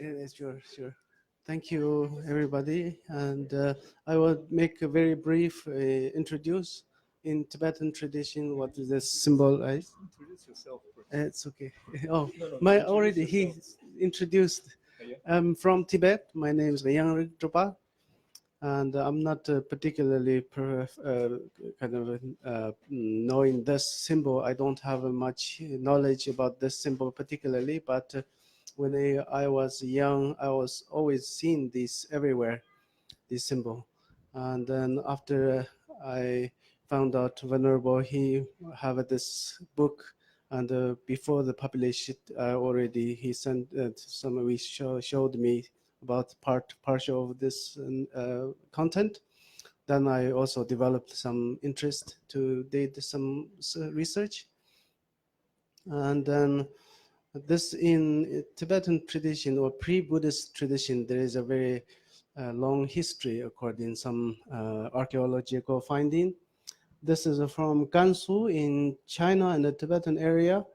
Yes. Sure, sure. Thank you, everybody. And I will make a very brief introduce in Tibetan tradition. What is this symbolize? Introduce yourself. It's okay. Oh, my already he introduced. I'm from Tibet. My name is Yang Rinpoche, and I'm not particularly kind of knowing this symbol. I don't have much knowledge about this symbol particularly, but when I was young, I was always seeing this everywhere, this symbol. And then after I found out Venerable, he have this book, and before the publish it, already he sent some. Showed me about partial of this content. Then I also developed some interest to did some research, and then this in Tibetan tradition or pre-Buddhist tradition, there is a very long history according some archaeological finding. This is from Gansu in China and the Tibetan area.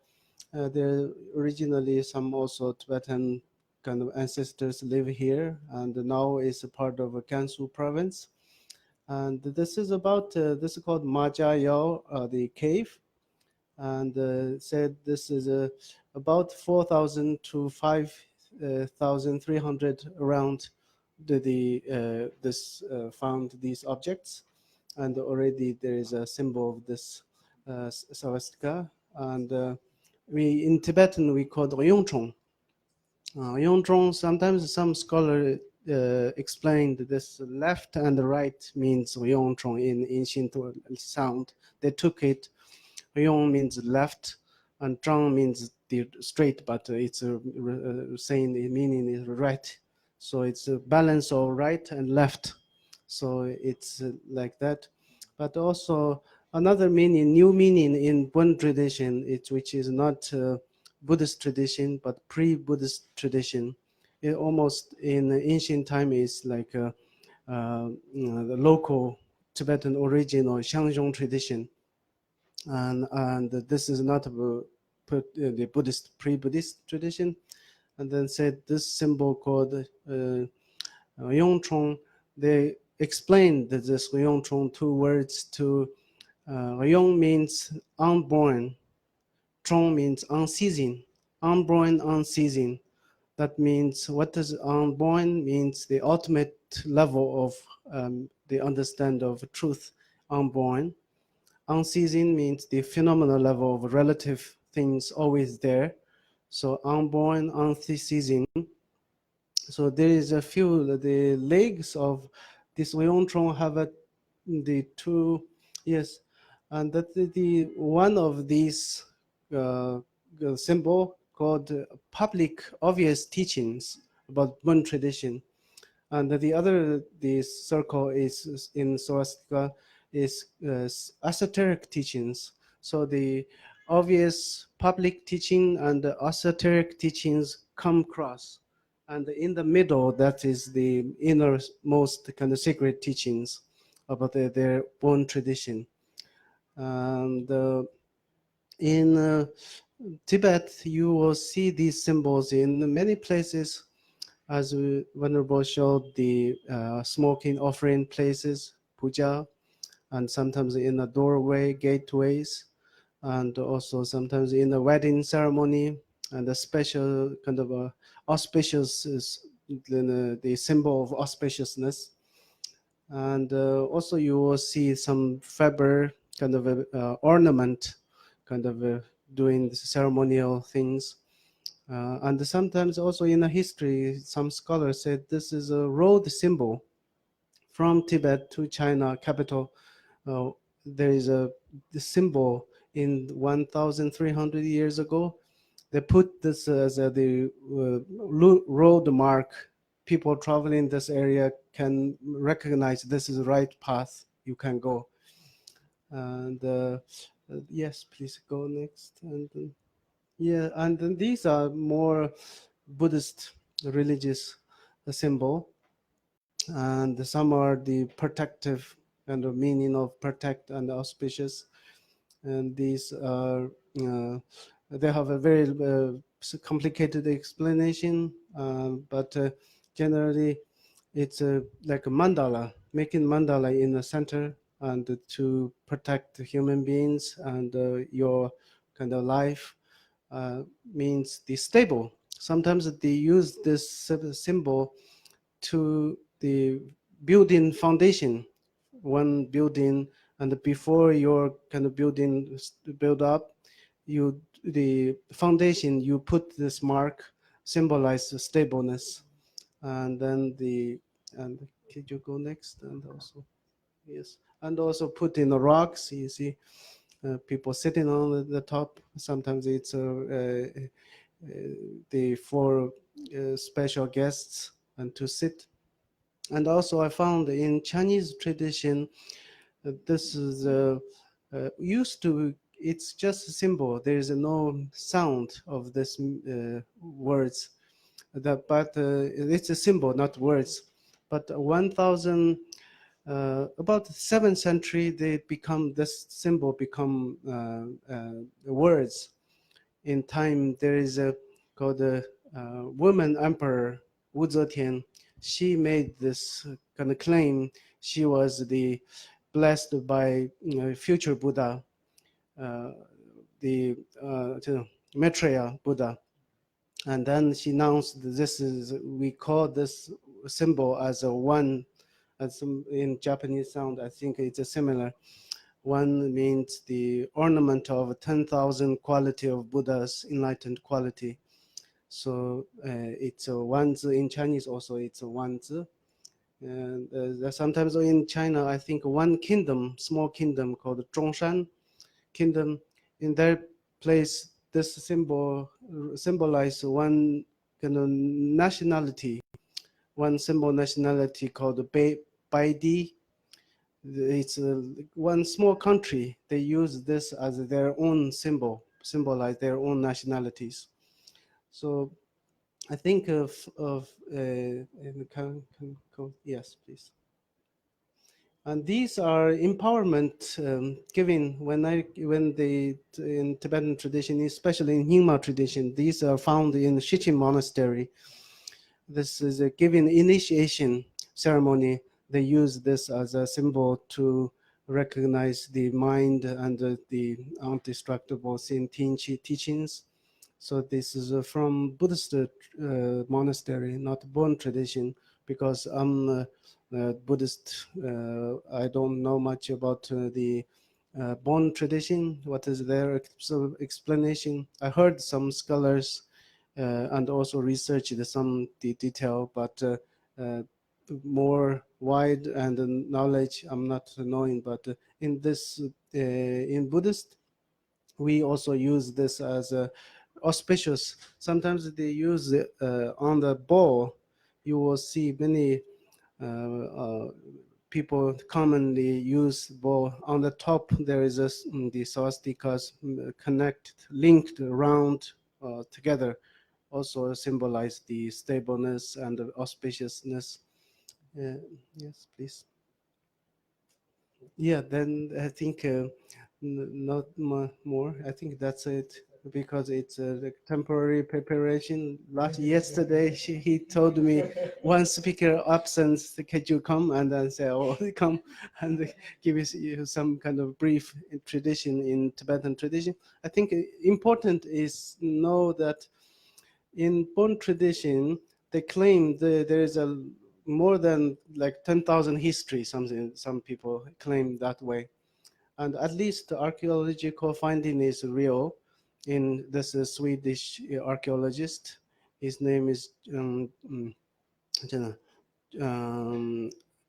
There originally some also Tibetan kind of ancestors live here, and now is a part of Gansu province. And this is about this is called Majayao, the cave, and said this is about 4,000 to 5,300 around this found these objects, and already there is a symbol of this Swastika, and we in Tibetan we call it Yongchong. Yongchong, sometimes some scholar explained this left and right means Yongchong in ancient sound. They took it. Yong means left, and Zhang means the straight, but it's saying the meaning is right. So it's a balance of right and left. So it's like that. But also another meaning, new meaning in Bon tradition, which is not Buddhist tradition, but pre-Buddhist tradition. It almost in ancient time is like the local Tibetan origin or Xiangzhong tradition. And this is not the Buddhist pre-Buddhist tradition. And then said this symbol called Yongchong. They explained that this Yongchong two words to Yong means unborn, Chong means unceasing, unborn, unceasing. That means what does unborn means the ultimate level of the understand of truth, unborn. Unceasing means the phenomenal level of relative things always there. So unborn, unceasing. So there is a few, the legs of this Leontron have the two, yes, and that the one of these symbol called public obvious teachings about Bon tradition. And the other, the circle is in Swastika is esoteric teachings. So the obvious public teaching and the esoteric teachings come cross. And in the middle, that is the innermost kind of secret teachings about their own tradition. And in Tibet, you will see these symbols in many places, as Venerable showed the smoking offering places, puja, and sometimes in the doorway, gateways, and also sometimes in the wedding ceremony, and the special kind of auspicious is the symbol of auspiciousness. And also you will see some fabric kind of ornament, kind of doing the ceremonial things. And sometimes also in the history, some scholars said this is a road symbol from Tibet to China capital. There is the symbol in 1,300 years ago. They put this as the road mark. People traveling this area can recognize this is the right path you can go. And yes, please go next. And yeah, and then these are more Buddhist religious symbol, and some are the protective kind of meaning of protect and auspicious. and these are they have a very complicated explanation, but generally it's like a mandala, making mandala in the center and to protect human beings and your kind of life means the stable. Sometimes they use this symbol to the building foundation, one building, and before your kind of building build up, you the foundation you put this mark symbolize the stableness, and then the and could you go next and also yes and also put in the rocks. You see people sitting on the top. Sometimes it's the for special guests and to sit. And also I found in Chinese tradition, this is used to, it's just a symbol. There is no sound of this words, that, but it's a symbol, not words. But 1000, about 7th century, they become, this symbol become words. In time, there is a called the woman emperor Wu Zetian. She made this kind of claim. She was the blessed by future Buddha, uh, the Maitreya Buddha, and then she announced that this is, we call this symbol as a one, as in Japanese sound. I think it's a similar. One means the ornament of 10,000 quality of Buddha's enlightened quality. So it's a wanzi in Chinese also, it's a wanzi. And sometimes in China, I think one kingdom, small kingdom called Zhongshan kingdom, in their place, this symbol symbolize one kind of nationality, one symbol nationality called Baidi. It's one small country. They use this as their own symbol, symbolize their own nationalities. So I think of yes, please. And these are empowerment given when the in Tibetan tradition, especially in Nyingma tradition. These are found in Shichen monastery. This is a given initiation ceremony. They use this as a symbol to recognize the mind and the undestructible teachings. So this is from Buddhist monastery, not Bon tradition, because I'm Buddhist. I don't know much about the Bon tradition. What is their explanation? I heard some scholars and also researched some detail, but more wide and knowledge I'm not knowing. But in this, in Buddhist, we also use this as a auspicious. Sometimes they use it on the ball. You will see many people commonly use ball. On the top there is the swastikas connect, linked around together, also symbolize the stableness and the auspiciousness. Yes, please. Yeah, then I think not more. I think that's it, because it's a temporary preparation. Yesterday, he told me one speaker absence, could you come? And then say, oh, come and give you some kind of brief tradition in Tibetan tradition. I think important is know that in Bon tradition, they claim there is a more than like 10,000 history, something, some people claim that way. And at least the archaeological finding is real in this Swedish archaeologist. His name is um,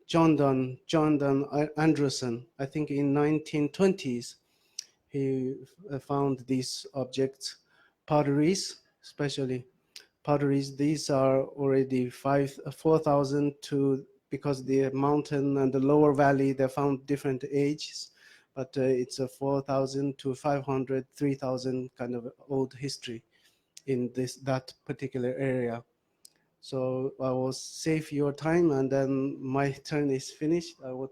John Don Anderson. I think in 1920s, he found these objects, potteries, especially potteries. These are already 4,000 to, because the mountain and the lower valley, they found different ages, but it's a 4,000 to 500, 3,000 kind of old history in that particular area. So I will save your time, and then my turn is finished. I will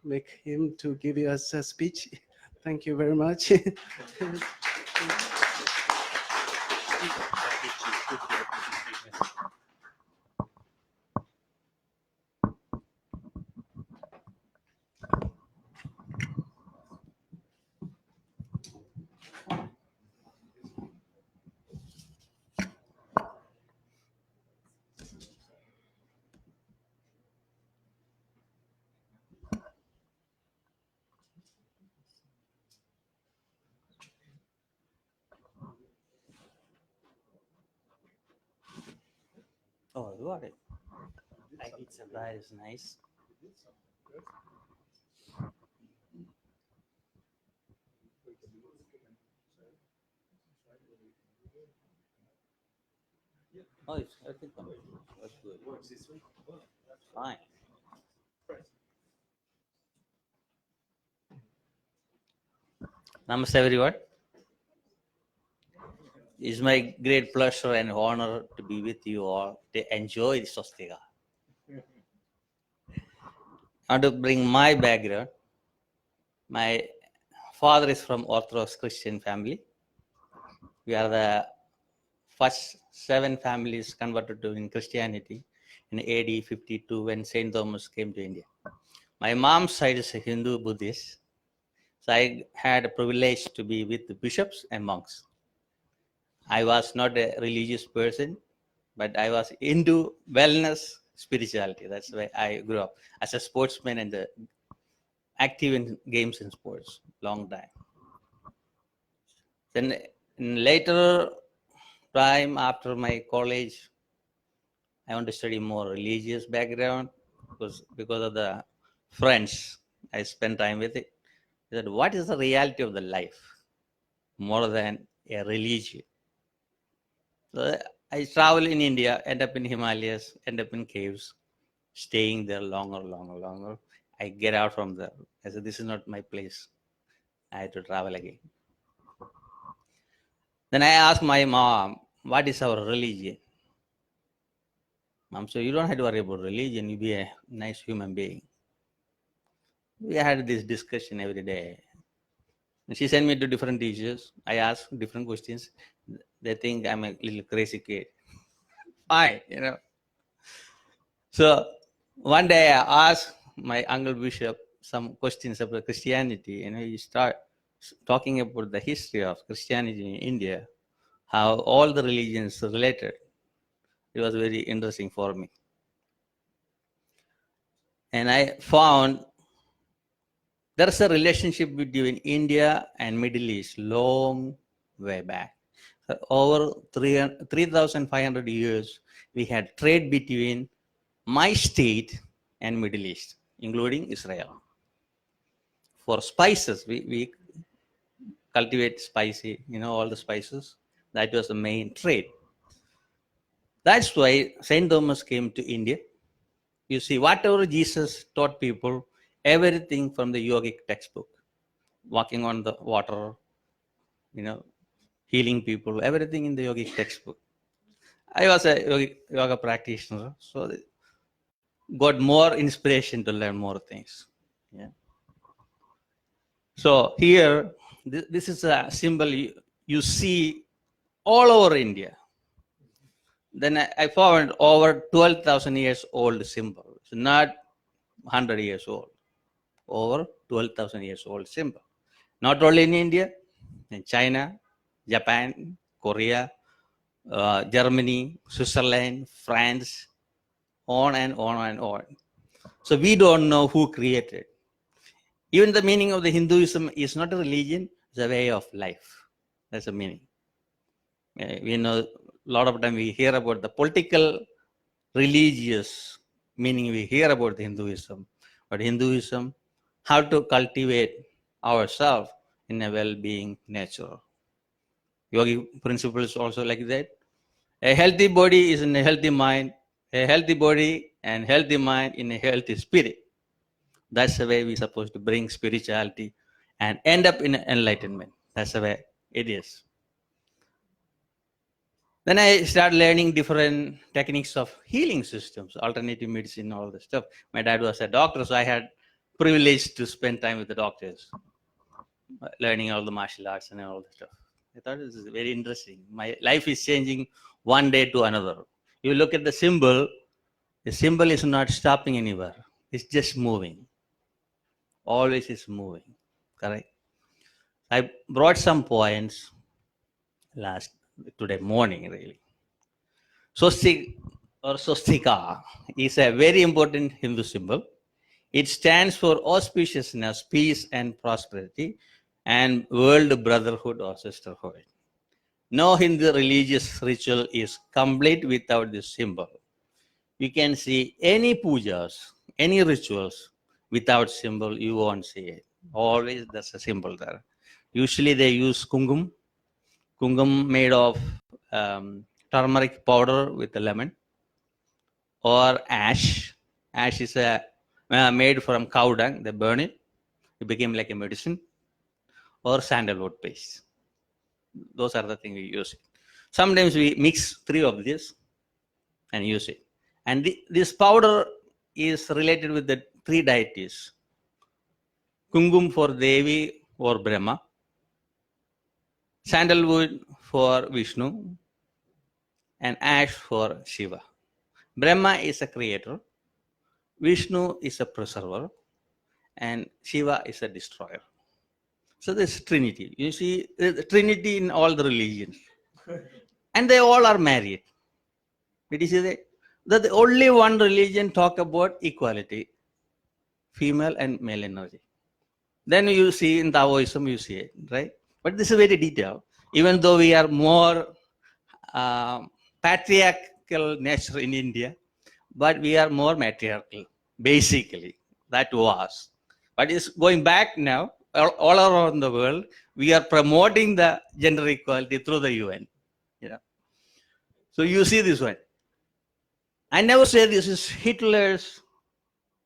make him to give you a speech. Thank you very much. Oh, you got it. I did some. That is nice. Oh, it's everything fine. That's good. Fine. Namaste, everyone. It's my great pleasure and honor to be with you all to enjoy the Swastika. I want to bring my background. My father is from Orthodox Christian family. We are the first 7 families converted to in Christianity in AD 52 when Saint Thomas came to India. My mom's side is a Hindu Buddhist, so I had a privilege to be with the bishops and monks. I was not a religious person, but I was into wellness, spirituality. That's why I grew up as a sportsman and active in games and sports, long time. Then in later time after my college, I want to study more religious background because of the friends I spent time with it. I said, what is the reality of the life more than a religion? So I travel in India, end up in Himalayas, end up in caves, staying there longer. I get out from there. I said, this is not my place. I had to travel again. Then I asked my mom, what is our religion? Mom said, you don't have to worry about religion. You be a nice human being. We had this discussion every day. And she sent me to different teachers. I asked different questions. They think I'm a little crazy kid. Fine, So one day I asked my uncle bishop some questions about Christianity, and he start talking about the history of Christianity in India, how all the religions related. It was very interesting for me. And I found there's a relationship between India and Middle East long way back. So over 3,500 years, we had trade between my state and Middle East, including Israel. For spices, we cultivate spicy, all the spices. That was the main trade. That's why Saint Thomas came to India. You see, whatever Jesus taught people, everything from the yogic textbook, walking on the water, healing people, everything in the yogic textbook. I was a yoga practitioner, so got more inspiration to learn more things. Yeah. So here, this is a symbol you see all over India. Then I found over 12,000 years old symbol. It's not 100 years old. Over 12,000 years old symbol. Not only in India, in China, Japan, Korea, Germany, Switzerland, France, on and on. So we don't know who created. Even the meaning of the Hinduism is not a religion, it's a way of life. That's the meaning. We know a lot of time we hear about the political, religious meaning we hear about the Hinduism. But Hinduism, how to cultivate ourselves in a well-being nature. Yogi principles also like that. A healthy body is in a healthy mind. A healthy body and healthy mind in a healthy spirit. That's the way we're supposed to bring spirituality and end up in enlightenment. That's the way it is. Then I started learning different techniques of healing systems, alternative medicine, all this stuff. My dad was a doctor, so I had privilege to spend time with the doctors. learning all the martial arts and all that stuff. I thought this is very interesting. My life is changing one day to another. You look at the symbol is not stopping anywhere. It's just moving. Always is moving. Correct? I brought some points today morning, really. Swastika is a very important Hindu symbol. It stands for auspiciousness, peace, and prosperity, and world brotherhood or sisterhood. No Hindu religious ritual is complete without this symbol. You can see any pujas, any rituals without symbol, you won't see it. Always there's a symbol there. Usually they use kungum made of turmeric powder with a lemon, or ash. Ash is made from cow dung. They burn it. It became like a medicine. Or sandalwood paste. Those are the things we use. Sometimes we mix 3 of this and use it. And this powder is related with the 3 deities. Kungum for Devi or Brahma. Sandalwood for Vishnu. And ash for Shiva. Brahma is a creator. Vishnu is a preserver. And Shiva is a destroyer. So this Trinity. You see the Trinity in all the religions. And they all are married. Did you see that? That the only one religion talk about equality. Female and male energy. Then you see in Taoism, you see it, right? But this is very detailed. Even though we are more patriarchal nature in India, but we are more matriarchal, basically. That was. But it's going back now. All around the world, we are promoting the gender equality through the UN. So you see this one. I never say this is Hitler's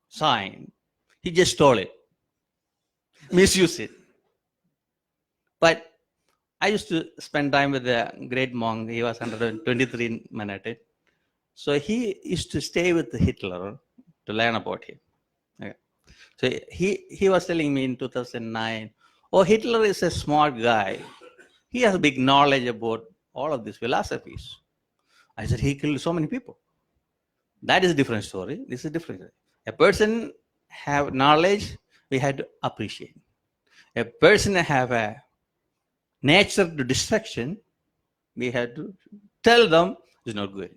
sign. He just stole it, misused it. But I used to spend time with a great monk. He was 123 in Manhattan. So he used to stay with Hitler to learn about him. Okay. So he was telling me in 2009, Hitler is a smart guy. He has big knowledge about all of these philosophies. I said, he killed so many people. That is a different story. This is different. A person have knowledge, we had to appreciate. A person have a nature to destruction, we had to tell them it's not good.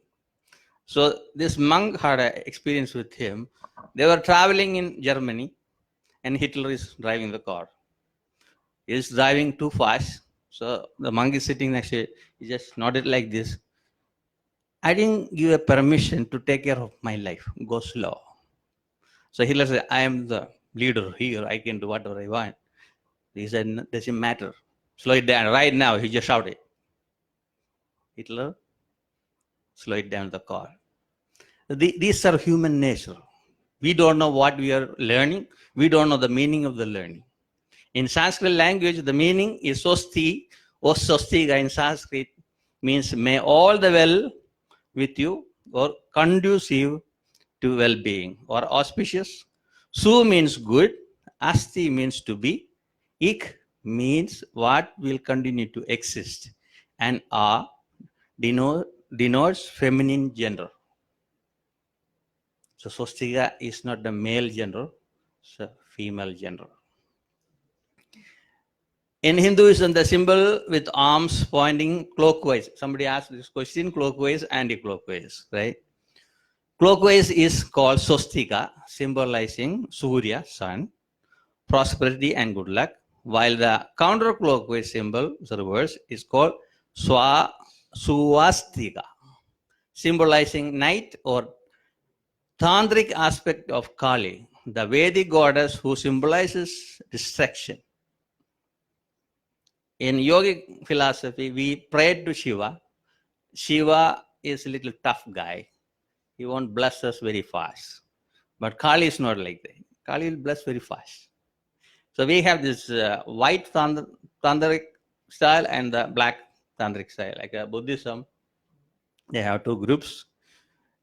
So this monk had an experience with him. They were traveling in Germany and Hitler is driving the car. He is driving too fast. So the monk is sitting next to it. He just nodded like this. I didn't give a permission to take care of my life. Go slow. So Hitler said, I am the leader here. I can do whatever I want. He said, doesn't matter. Slow it down. Right now, he just shouted. Hitler, slow it down the car. These are human nature. We don't know what we are learning. We don't know the meaning of the learning. In Sanskrit language, the meaning is sosti or swastika in Sanskrit means may all the well with you or conducive to well-being or auspicious. Su means good. Asti means to be. Ik means what will continue to exist. And A denotes feminine gender. So swastika is not the male gender, it's a female gender. In Hinduism, the symbol with arms pointing clockwise. Somebody asked this question, clockwise, anti-clockwise, right? Clockwise is called swastika, symbolizing Surya, sun, prosperity and good luck, while the counterclockwise symbol, the reverse, is called swastika, symbolizing night or tantric aspect of Kali, the Vedic goddess who symbolizes destruction. In yogic philosophy, we pray to Shiva. Shiva is a little tough guy. He won't bless us very fast. But Kali is not like that. Kali will bless very fast. So we have this white tantric style and the black tantric style. Like Buddhism, they have 2 groups.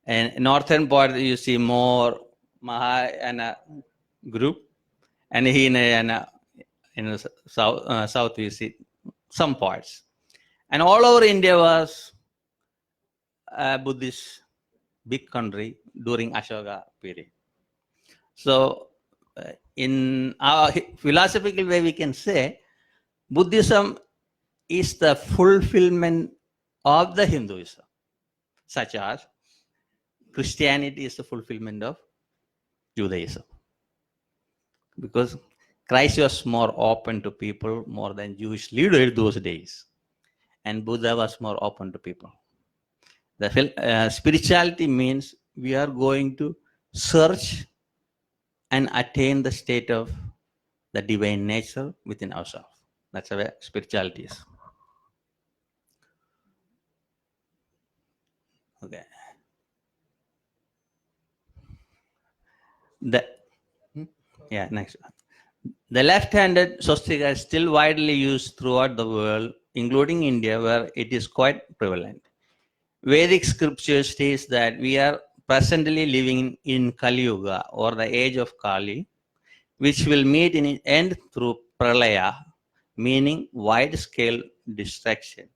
And northern part, you see more Mahayana group. And Hinayana in the south we see some parts. And all over India was a Buddhist big country during Ashoka period. So in our philosophical way, we can say Buddhism is the fulfillment of the Hinduism, such as Christianity is the fulfillment of Judaism. Because Christ was more open to people more than Jewish leaders those days. And Buddha was more open to people. The spirituality means we are going to search and attain the state of the divine nature within ourselves. That's the way spirituality is. Okay. Next. The left-handed swastika is still widely used throughout the world, including India, where it is quite prevalent. Vedic scripture states that we are presently living in Kali Yuga, or the age of Kali, which will meet in end through Pralaya, meaning wide-scale destruction.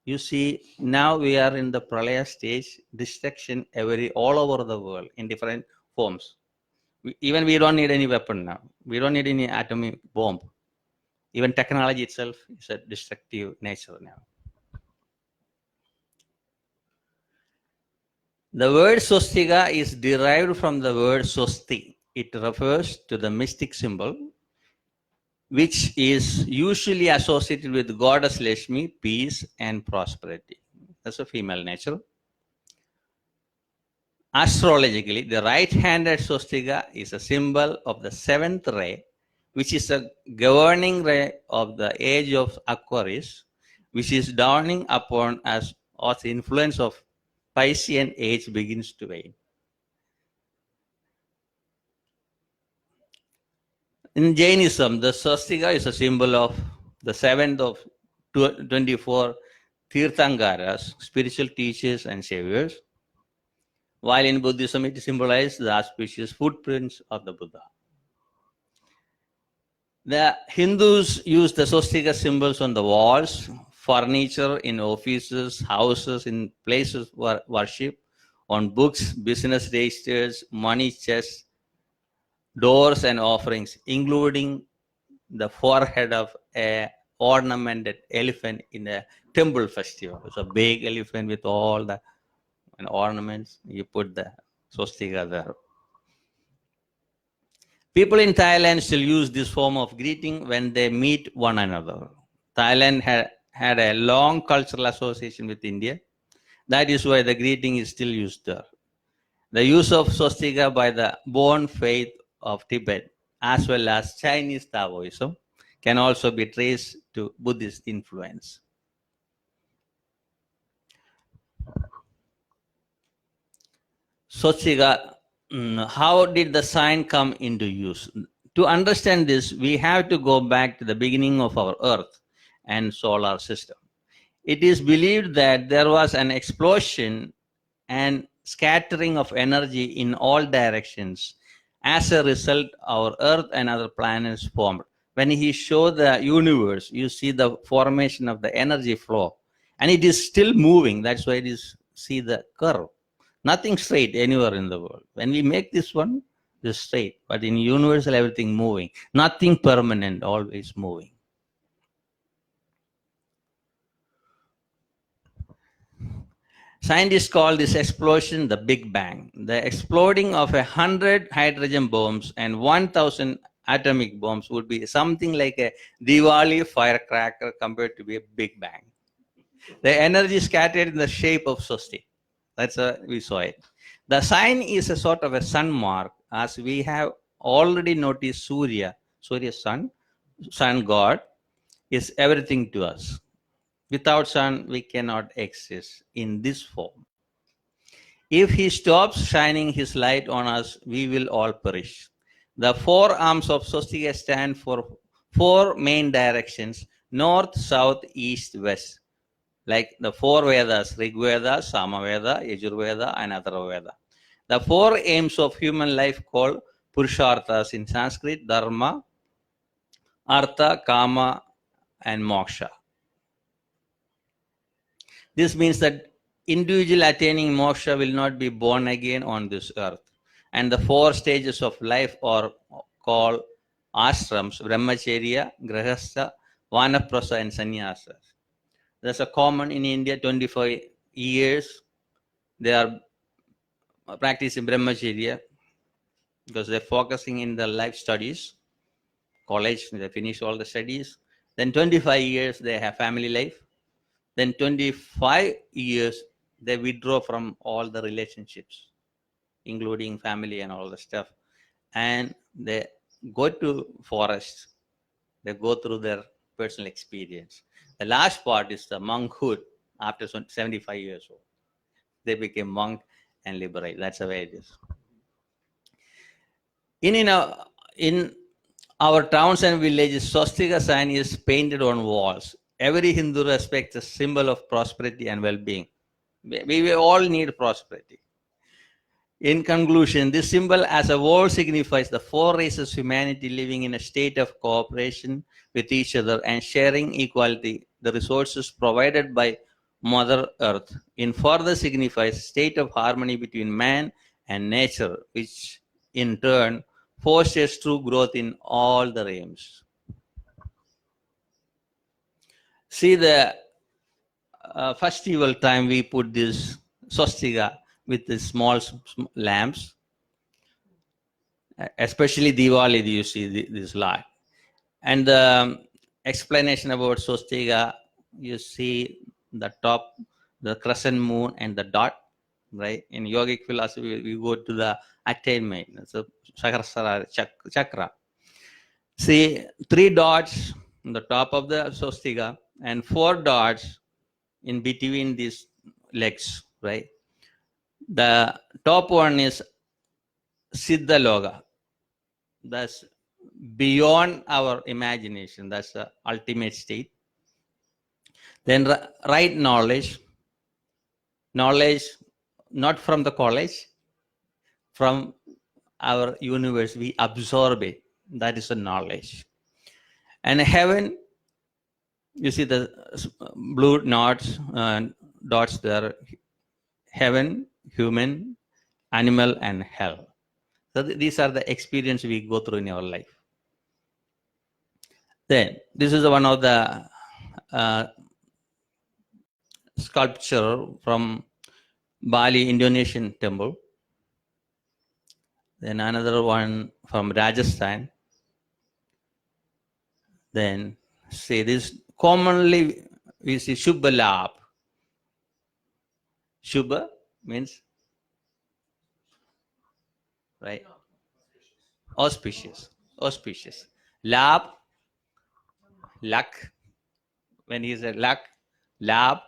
You see, now we are in the Pralaya stage, destruction all over the world in different forms. Even we don't need any weapon now. We don't need any atomic bomb. Even technology itself is a destructive nature now. The word swastika is derived from the word swasti. It refers to the mystic symbol, which is usually associated with goddess Lakshmi, peace and prosperity. That's a female nature. Astrologically, the right-handed swastika is a symbol of the seventh ray, which is a governing ray of the age of Aquarius, which is dawning upon us as the influence of Piscean age begins to wane. In Jainism, the swastika is a symbol of the seventh of 24 Tirthankaras, spiritual teachers and saviors, while in Buddhism it symbolizes the auspicious footprints of the Buddha. The Hindus use the swastika symbols on the walls, furniture, in offices, houses, in places of worship, on books, business registers, money chests, doors and offerings, including the forehead of an ornamented elephant in a temple festival. It's a big elephant with all the ornaments. You put the swastika there. People in Thailand still use this form of greeting when they meet one another. Thailand had a long cultural association with India. That is why the greeting is still used there. The use of swastika by the Bon faith of Tibet, as well as Chinese Taoism, can also be traced to Buddhist influence. Swastika, how did the sign come into use? To understand this, we have to go back to the beginning of our Earth and solar system. It is believed that there was an explosion and scattering of energy in all directions. As a result, our Earth and other planets formed. When he showed the universe, you see the formation of the energy flow. And it is still moving. That's why it is, see the curve. Nothing straight anywhere in the world. When we make this one, it's straight. But in universal, everything moving. Nothing permanent, always moving. Scientists call this explosion the Big Bang. The exploding of 100 hydrogen bombs and 1,000 atomic bombs would be something like a Diwali firecracker compared to a Big Bang. The energy scattered in the shape of swastika. That's how we saw it. The sign is a sort of a sun mark, as we have already noticed Surya, sun god, is everything to us. Without sun, we cannot exist in this form. If he stops shining his light on us, we will all perish. The four arms of swastika stand for four main directions: north, south, east, west. Like the four Vedas, Rig Veda, Samaveda, Yajurveda, and Atharvaveda. The four aims of human life called Purusharthas in Sanskrit, Dharma, Artha, Kama, and Moksha. This means that individual attaining moksha will not be born again on this earth. And the 4 stages of life are called ashrams: brahmacharya, grahastha, vanaprastha, and sannyasa. There's a common in India, 25 years they are practicing brahmacharya because they're focusing in the life studies, college, they finish all the studies. Then 25 years they have family life. Then 25 years they withdraw from all the relationships, including family and all the stuff. And they go to forest. They go through their personal experience. The last part is the monkhood after 75 years old. They became monk and liberate. That's the way it is. In our towns and villages, swastika sign is painted on walls. Every Hindu respects a symbol of prosperity and well-being. We all need prosperity. In conclusion, this symbol as a whole signifies the 4 races of humanity living in a state of cooperation with each other and sharing equality the resources provided by Mother Earth. In further signifies a state of harmony between man and nature, which in turn fosters true growth in all the realms. See, the festival time we put this swastika with the small lamps, especially Diwali, you see this light. And the explanation about swastika, you see the top, the crescent moon and the dot, right? In yogic philosophy, we go to the attainment, so chakra. See, 3 dots on the top of the swastika and 4 dots in between these legs, right? The top one is Siddha Loga. That's beyond our imagination. That's the ultimate state. Then right knowledge not from the college, from our universe, we absorb it. That is the knowledge. And heaven, you see the blue dots there, heaven, human, animal, and hell. So these are the experiences we go through in our life. Then this is one of the sculpture from Bali, Indonesian temple. Then another one from Rajasthan. Then see this, commonly we see Shubha Labh. Shubha means, right? Auspicious. Labh, luck. When he said luck, Labh,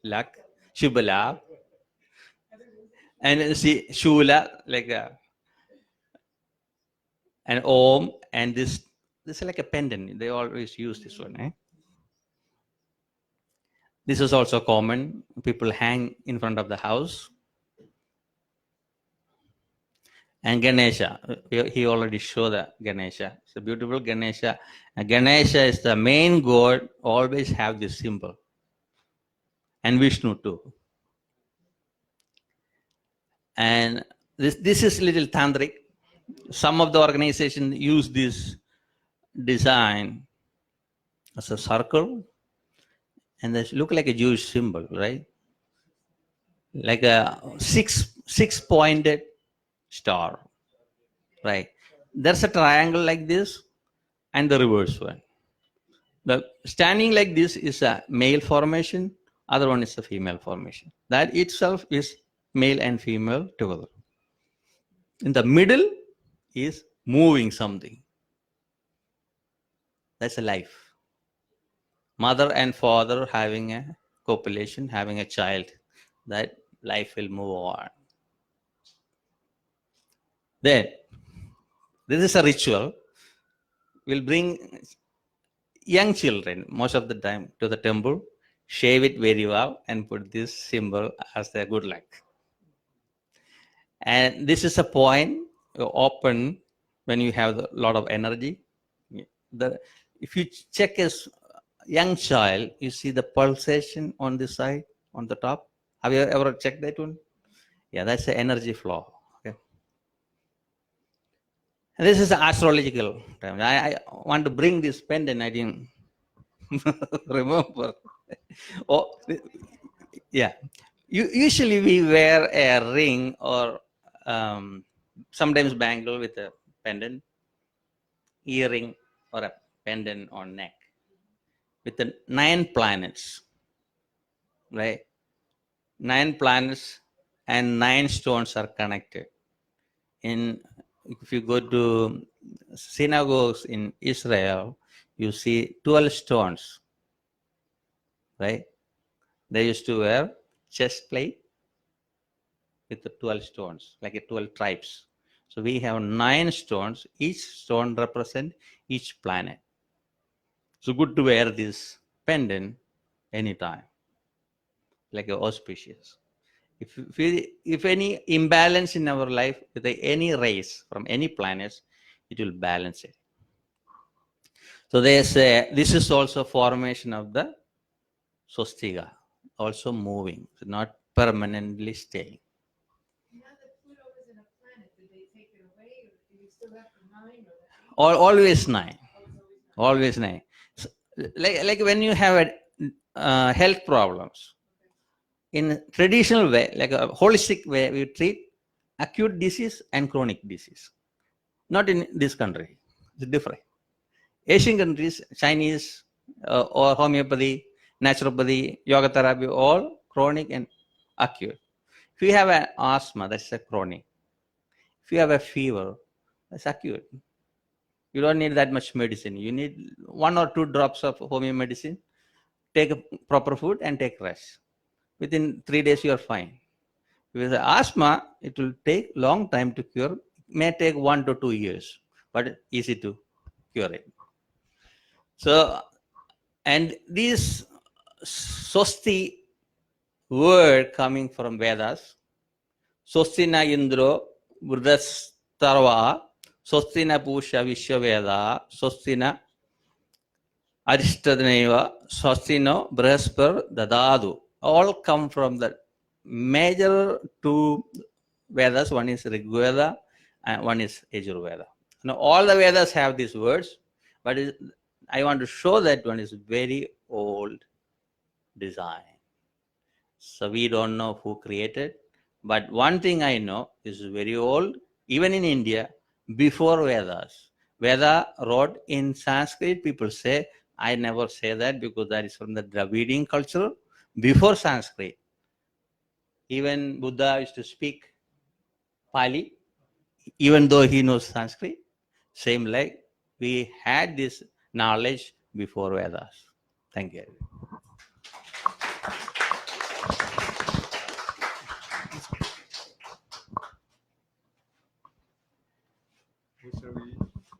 luck. Shubha Labh. And see Shula, like an Om, and this is like a pendant. They always use this one. Eh? This is also common. People hang in front of the house. And Ganesha, he already showed the Ganesha. It's a beautiful Ganesha. And Ganesha is the main god, always have this symbol. And Vishnu too. And this is little tantric. Some of the organizations use this design as a circle, and they look like a Jewish symbol, right? Like a six-pointed star, right? There's a triangle like this, and the reverse one. The standing like this is a male formation. Other one is a female formation. That itself is male and female together. In the middle is moving something. That's a life. Mother and father having a copulation, having a child. That life will move on. Then, this is a ritual. We'll bring young children most of the time to the temple, shave it very well, and put this symbol as their good luck. And this is a point you open when you have a lot of energy. if you check a young child, you see the pulsation on the side, on the top. Have you ever checked that one? Yeah, that's the energy flow. Okay. And this is the astrological time. I want to bring this pendant. I didn't remember. Oh, yeah. Usually we wear a ring or sometimes bangle with a pendant, earring, or a pendant on neck with the 9 planets, right? 9 planets and 9 stones are connected. If you go to synagogues in Israel, you see 12 stones, right? They used to wear chest plate with the 12 stones, like a 12 tribes. So we have 9 stones. Each stone represents each planet. So good to wear this pendant anytime, like a auspicious. If any imbalance in our life with any race from any planets, it will balance it. So they say this is also formation of the Swastika, also moving, so not permanently staying. Now that Pluto isn't a planet, did they take it away, or do you still have the 9 or the 8? Always 9. Oh, it's always 9. Always 9. So, like when you have health problems, in traditional way, like a holistic way, we treat acute disease and chronic disease. Not in this country. It's different. Asian countries, Chinese or homeopathy, naturopathy, yoga therapy, all chronic and acute. If you have an asthma, that's a chronic. If you have a fever, that's acute. You don't need that much medicine. You need 1 or 2 drops of homeo medicine, take a proper food and take rest. Within 3 days, you are fine. With asthma, it will take long time to cure. It may take 1 to 2 years, but easy to cure it. So, and this Swasti word coming from Vedas, Swastina Indro Vrudastarva, Swastina Pusha Vishwaveda, Swastina Arishtadneva, Swastino Brahaspar Dadadu. All come from the major 2 Vedas. One is Rig Veda and one is Yajurveda. Now, all the Vedas have these words, but I want to show that one is very old design. So we don't know who created, but one thing I know is very old, even in India, before Vedas. Veda wrote in Sanskrit. People say, I never say that because that is from the Dravidian culture before Sanskrit. Even Buddha used to speak Pali, even though he knows Sanskrit. Same like we had this knowledge before Vedas. Thank you. Shall we, are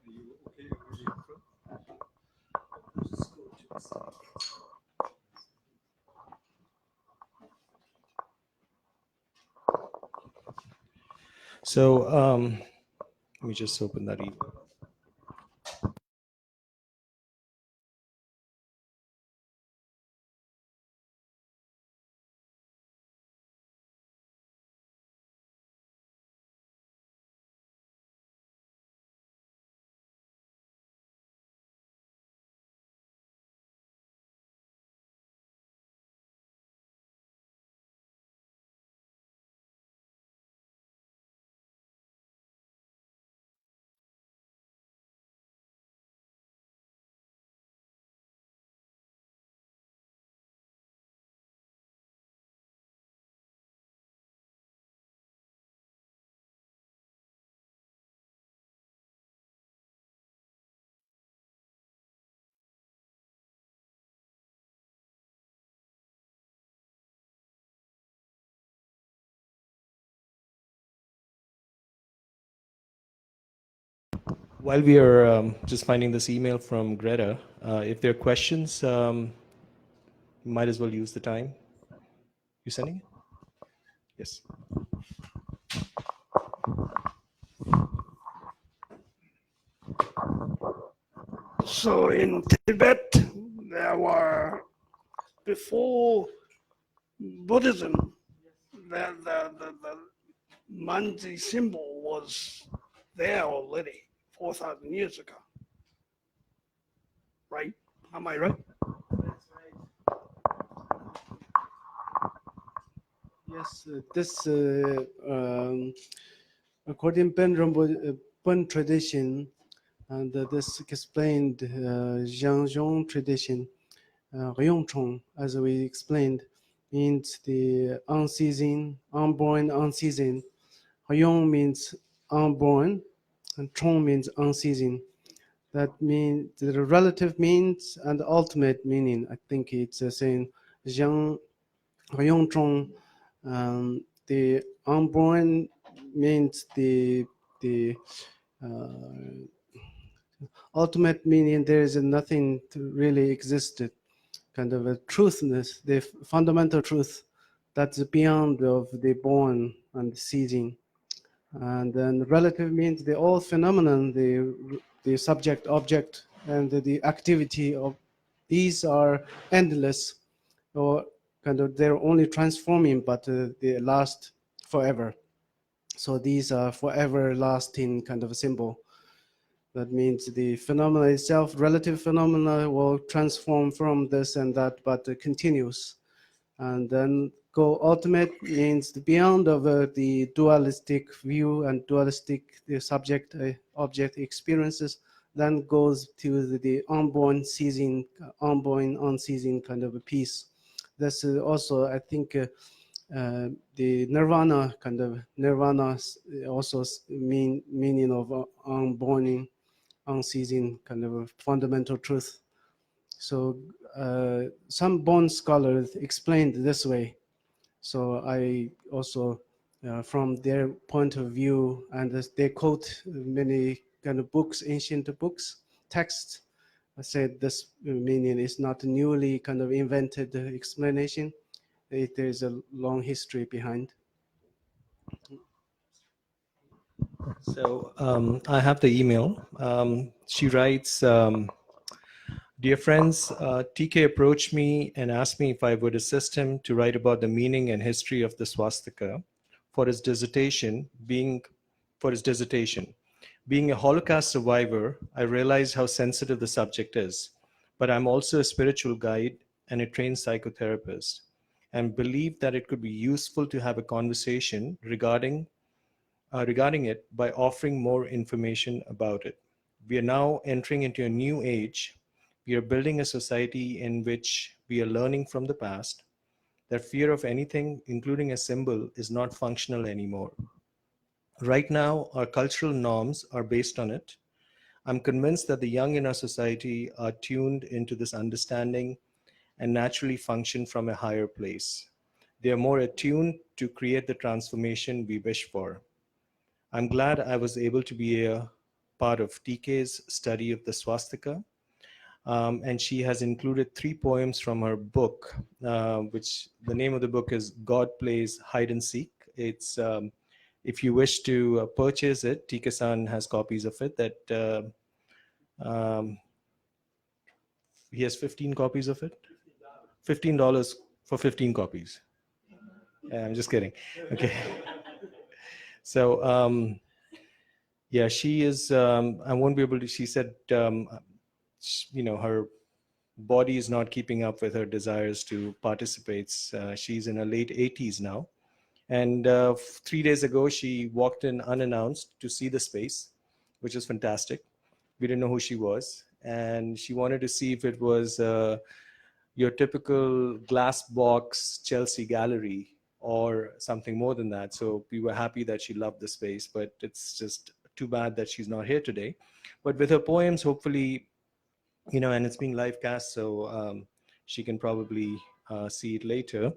you okay over here in front? So let me just open that email. While we are just finding this email from Greta, if there are questions, you might as well use the time. You sending it? Yes. also in Tibet, there were, before Buddhism, the Manji symbol was there already 4,000 years ago. Right? Am I right? Yes, according to Bon tradition, and this explained Jiangzhong tradition, Ryongchong, as we explained, means the unceasing, unborn, unceasing. Ryong means unborn, and Chong means unceasing. That means the relative means and the ultimate meaning. I think it's saying Jiang Ryongchong. The unborn means the uh, ultimate meaning. There is nothing to really existed, kind of a truthness, the fundamental truth that's beyond of the born and ceasing. And then relative means the all phenomenon, the subject, object, and the activity of these are endless, or kind of they're only transforming, but they last forever. So these are forever lasting kind of a symbol. That means the phenomena itself, relative phenomena, will transform from this and that, but it continues. And then go ultimate means the beyond of the dualistic view and dualistic the subject object experiences, then goes to the unborn ceasing, unborn unceasing kind of a peace. That's also, I think, the nirvana kind of nirvana also meaning of unborn, unceasing kind of a fundamental truth. So some Bon scholars explained this way. So I also, from their point of view, and as they quote many kind of books, ancient books, texts, I said this meaning is not newly kind of invented explanation. There is a long history behind. So I have the email. She writes, Dear friends, TK approached me and asked me if I would assist him to write about the meaning and history of the swastika for his dissertation. Being a Holocaust survivor, I realized how sensitive the subject is, but I'm also a spiritual guide and a trained psychotherapist, and believe that it could be useful to have a conversation regarding it by offering more information about it. We are now entering into a new age. We are building a society in which we are learning from the past that fear of anything, including a symbol, is not functional anymore. Right now, our cultural norms are based on it. I'm convinced that the young in our society are tuned into this understanding and naturally function from a higher place. They are more attuned to create the transformation we wish for. I'm glad I was able to be a part of TK's study of the swastika. And she has included 3 poems from her book, which the name of the book is God Plays Hide and Seek. It's, if you wish to purchase it, TK-san has copies of it that he has 15 copies of it. $15 for 15 copies. I'm just kidding. Okay. So, yeah, she is, I won't be able to, she said, you know, her body is not keeping up with her desires to participate. She's in her late 80s now. And 3 days ago, she walked in unannounced to see the space, which was fantastic. We didn't know who she was. And she wanted to see if it was your typical glass box Chelsea gallery or something more than that. So we were happy that she loved the space, but it's just too bad that she's not here today. But with her poems, hopefully, you know, and it's being live cast, so she can probably see it later.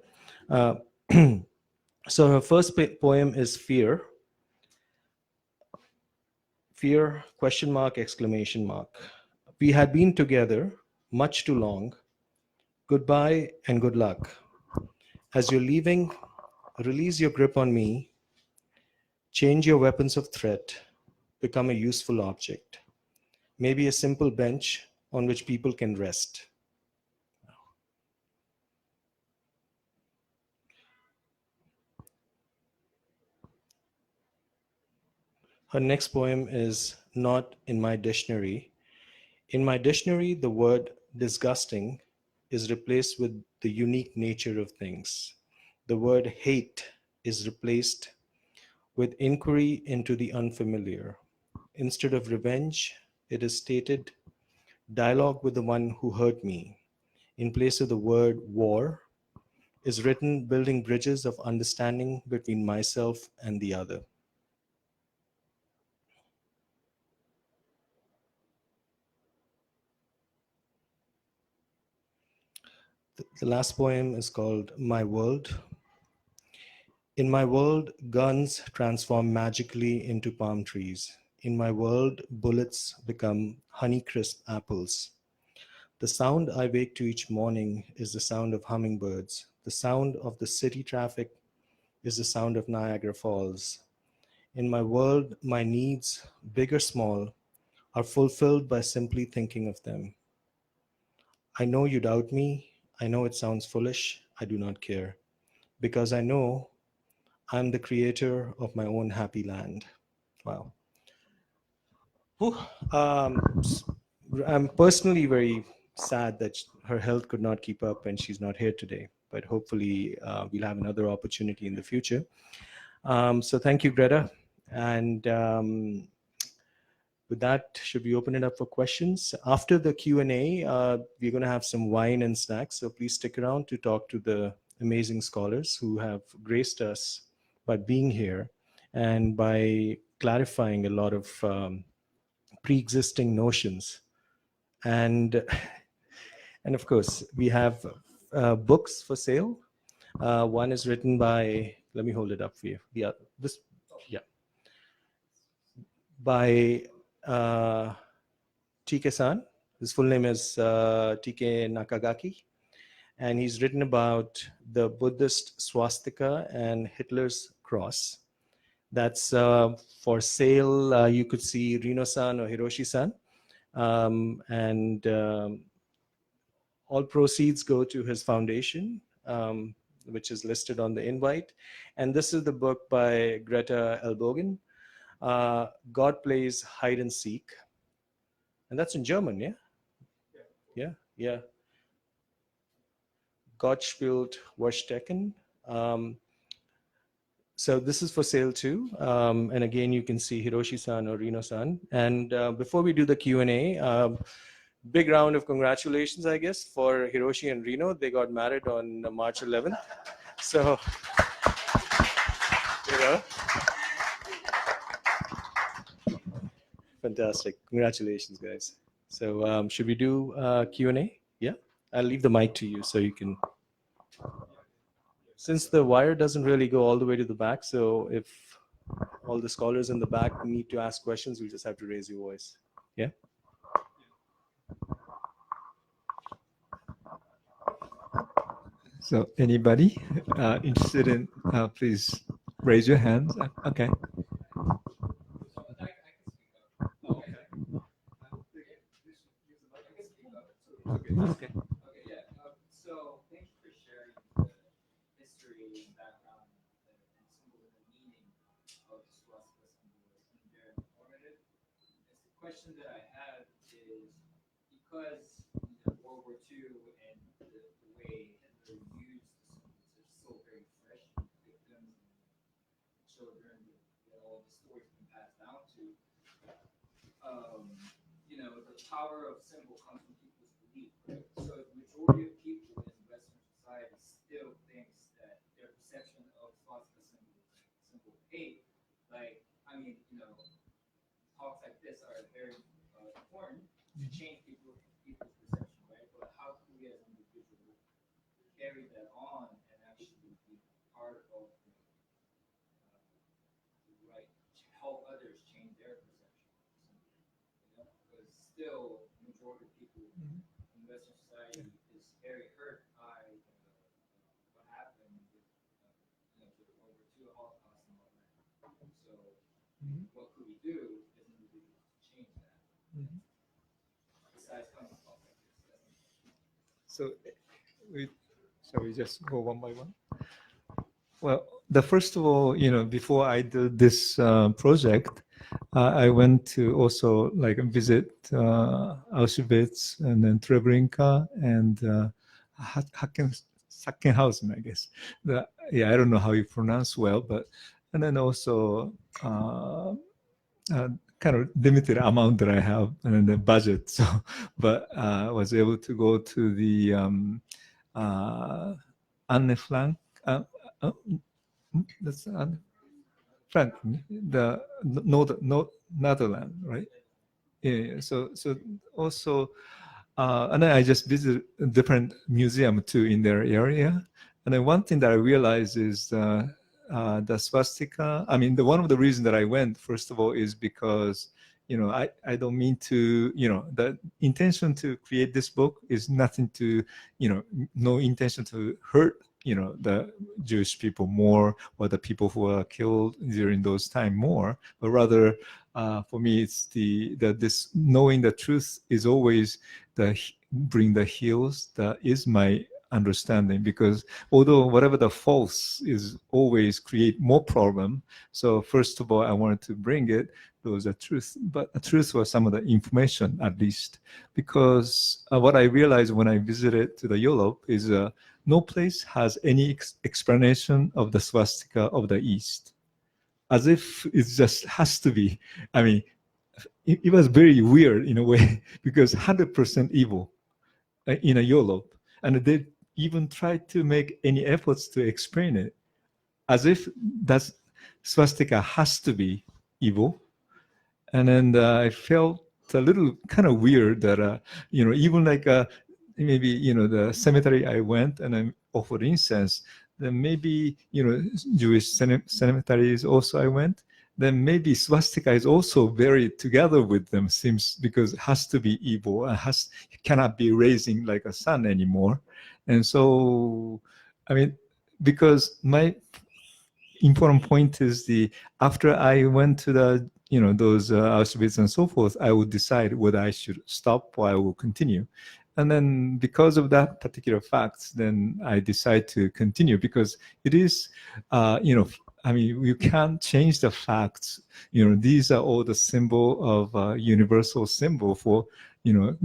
So her first poem is Fear. Fear, question mark, exclamation mark. We had been together much too long. Goodbye and good luck. As you're leaving, release your grip on me. Change your weapons of threat. Become a useful object. Maybe a simple bench on which people can rest. Her next poem is not in my dictionary. In my dictionary, the word disgusting is replaced with the unique nature of things. The word hate is replaced with inquiry into the unfamiliar. Instead of revenge, it is stated dialogue with the one who hurt me. In place of the word war, is written building bridges of understanding between myself and the other. The last poem is called My World. In my world, guns transform magically into palm trees. In my world, bullets become honeycrisp apples. The sound I wake to each morning is the sound of hummingbirds. The sound of the city traffic is the sound of Niagara Falls. In my world, my needs, big or small, are fulfilled by simply thinking of them. I know you doubt me. I know it sounds foolish. I do not care. Because I know I'm the creator of my own happy land. Wow. Whew. I'm personally very sad that her health could not keep up and she's not here today, but hopefully we'll have another opportunity in the future. So thank you, Greta. And with that, should we open it up for questions? After the Q&A, we're going to have some wine and snacks. So please stick around to talk to the amazing scholars who have graced us by being here and by clarifying a lot of pre-existing notions. And of course, we have books for sale. One is written by, let me hold it up for you. Yeah, by TK-san. His full name is TK Nakagaki. And he's written about the Buddhist swastika and Hitler's cross. That's for sale. You could see Rino-san or Hiroshi-san. All proceeds go to his foundation, which is listed on the invite. And this is the book by Greta Elbogen, God Plays Hide and Seek. And that's in German, yeah? Yeah. Gott spielt Verstecken. So this is for sale too. And again, you can see Hiroshi-san or Rino-san. And before we do the Q&A, big round of congratulations, I guess, for Hiroshi and Rino. They got married on March 11th. So, you know. Fantastic. Congratulations, guys. So should we do Q&A? Yeah? I'll leave the mic to you so you can. Since the wire doesn't really go all the way to the back, so if all the scholars in the back need to ask questions, you just have to raise your voice. Yeah? So anybody interested in, please raise your hands. Okay. Okay. Okay, yeah. So thank you for sharing the history and background and symbolism meaning of the swastika symbol. It's been very informative. The question that I have is because World War II and the way Hitler used the symbols is so very fresh, victims and children that all the stories been passed down to. The power of symbol comes from people's belief, right? So the majority of people in Western society still thinks that their perception of swastika symbol hate, talks like this are very important to change people's perception, right? But how can we as individuals carry that on and actually be part of right to help others change their perception? Because still, the majority of people in Western society is very hurt by what happened with the World War II, Holocaust, and all that. So, what could we do as individuals to change that? Besides coming So shall we just go one by one? Well, the first of all, before I did this project, I went to also like visit Auschwitz and then Treblinka and Sachsenhausen, I guess. I don't know how you pronounce well, but and then also kind of limited amount that I have and the budget. So, but I was able to go to the Anne Frank. That's Anne Frank, the Netherlands, right? Yeah. So also, and then I just visited a different museum too in their area. And then one thing that I realized is the swastika. I mean, one of the reasons that I went, first of all, is because I don't mean to, the intention to create this book is nothing to, no intention to hurt the Jewish people more or the people who are killed during those time more, but rather for me it's this knowing the truth is always bring the heals. That is my understanding, because although whatever the false is always create more problem, so first of all I wanted to bring it those are truth, but the truth was some of the information at least, because what I realized when I visited to the Europe is no place has any explanation of the swastika of the East, as if it just has to be. I mean, it was very weird in a way because 100% evil in a Europe, and they even tried to make any efforts to explain it, as if that swastika has to be evil. And then I felt a little kind of weird that even like maybe the cemetery I went and I offered incense, then maybe Jewish cemeteries also I went, then maybe swastika is also buried together with them, seems, because it has to be evil and cannot be raising like a sun anymore. And so I mean, because my important point is after I went to the those Auschwitz and so forth, I would decide whether I should stop or I will continue. And then because of that particular facts, then I decide to continue, because it is, I mean, you can't change the facts. These are all the symbol of universal symbol for,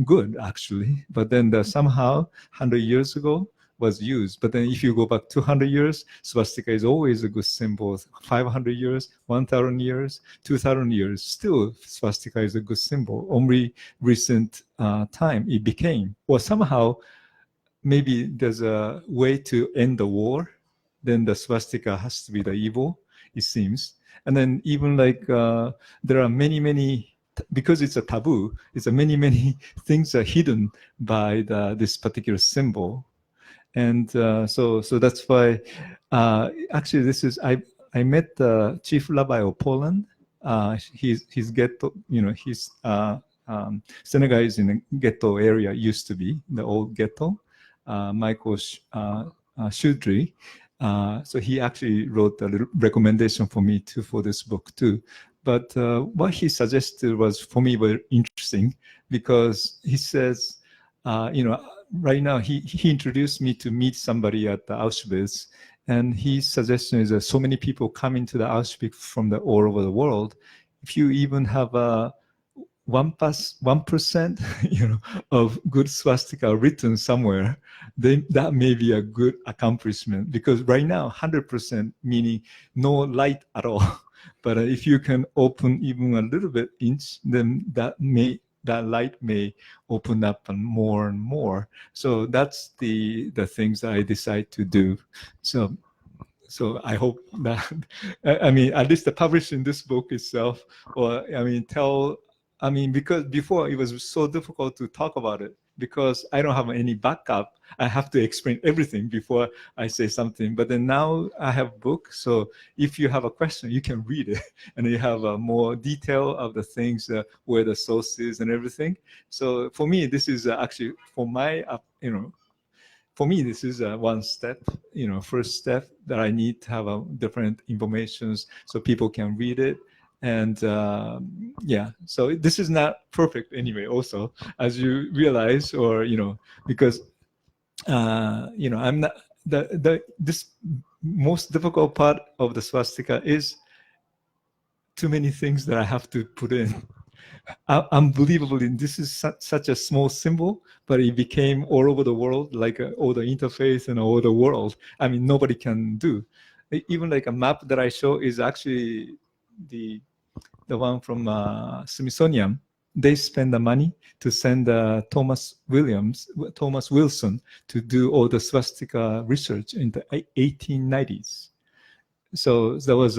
good actually. But then somehow 100 years ago, was used. But then if you go back 200 years, swastika is always a good symbol. 500 years, 1,000 years, 2,000 years, still swastika is a good symbol. Only recent time it became, or somehow maybe there's a way to end the war, then the swastika has to be the evil, it seems. And then even like there are many, because it's a taboo, it's many things are hidden by this particular symbol. And so that's why actually this is I met the chief rabbi of Poland. His ghetto, his synagogue is in the ghetto area, used to be the old ghetto. Michael Shudri. So he actually wrote a little recommendation for me too for this book too. But what he suggested was for me very interesting, because he says, right now he introduced me to meet somebody at the Auschwitz, and his suggestion is that so many people come into the Auschwitz from all over the world. If you even have 1%, of good swastika written somewhere, then that may be a good accomplishment, because right now 100% meaning no light at all. But if you can open even a little bit inch, then that light may open up and more. So that's the things I decide to do. So I hope that, I mean, at least the publishing this book itself, or because before it was so difficult to talk about it, because I don't have any backup. I have to explain everything before I say something. But then now I have a book, so if you have a question, you can read it, and you have a more detail of the things, where the source is and everything. So for me, this is actually for my, for me, this is one step, first step that I need to have different informations so people can read it. And so this is not perfect anyway, also, as you realize, or, because I'm not this most difficult part of the swastika is too many things that I have to put in. Unbelievably, this is such a small symbol, but it became all over the world, like all the interfaith and all the world. I mean, nobody can do. Even like a map that I show is actually the one from Smithsonian. They spend the money to send Thomas Wilson to do all the swastika research in the 1890s. So that was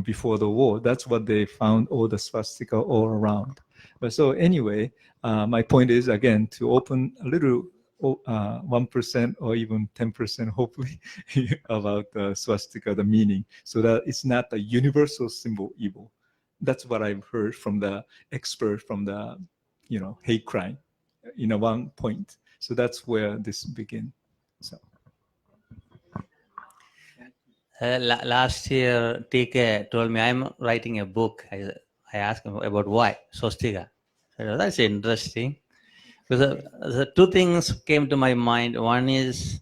before the war. That's what they found, all the swastika all around. But so anyway, my point is again to open a little 1% or even 10%, hopefully, about the swastika, the meaning, so that it's not a universal symbol evil. That's what I've heard from the expert from the hate crime in a one point. So that's where this begins. So. Last year, TK told me I'm writing a book. I asked him about why Swastika. I said, that's interesting. Because the two things came to my mind. One is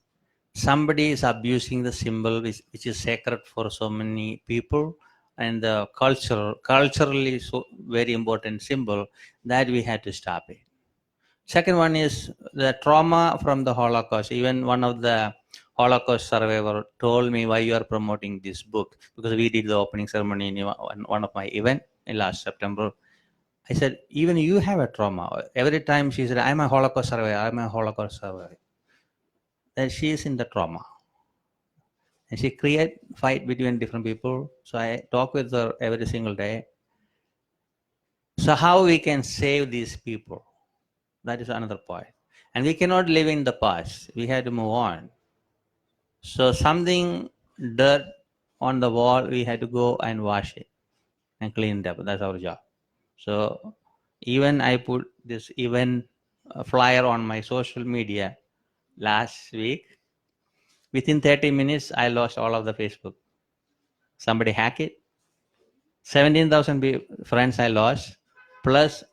somebody is abusing the symbol which is sacred for so many people, and the culturally so very important symbol that we had to stop it. Second one is the trauma from the Holocaust. Even one of the Holocaust survivor told me, why you are promoting this book, because we did the opening ceremony in one of my event in last September. I said, even you have a trauma. Every time she said, I'm a Holocaust survivor, I'm a Holocaust survivor. Then she is in the trauma. And she create fight between different people. So I talk with her every single day. So how we can save these people? That is another point. And we cannot live in the past. We have to move on. So something dirt on the wall, we had to go and wash it and clean it up. That's our job. So even I put this event flyer on my social media last week. Within 30 minutes, I lost all of the Facebook. Somebody hack it. 17,000 friends I lost. Plus,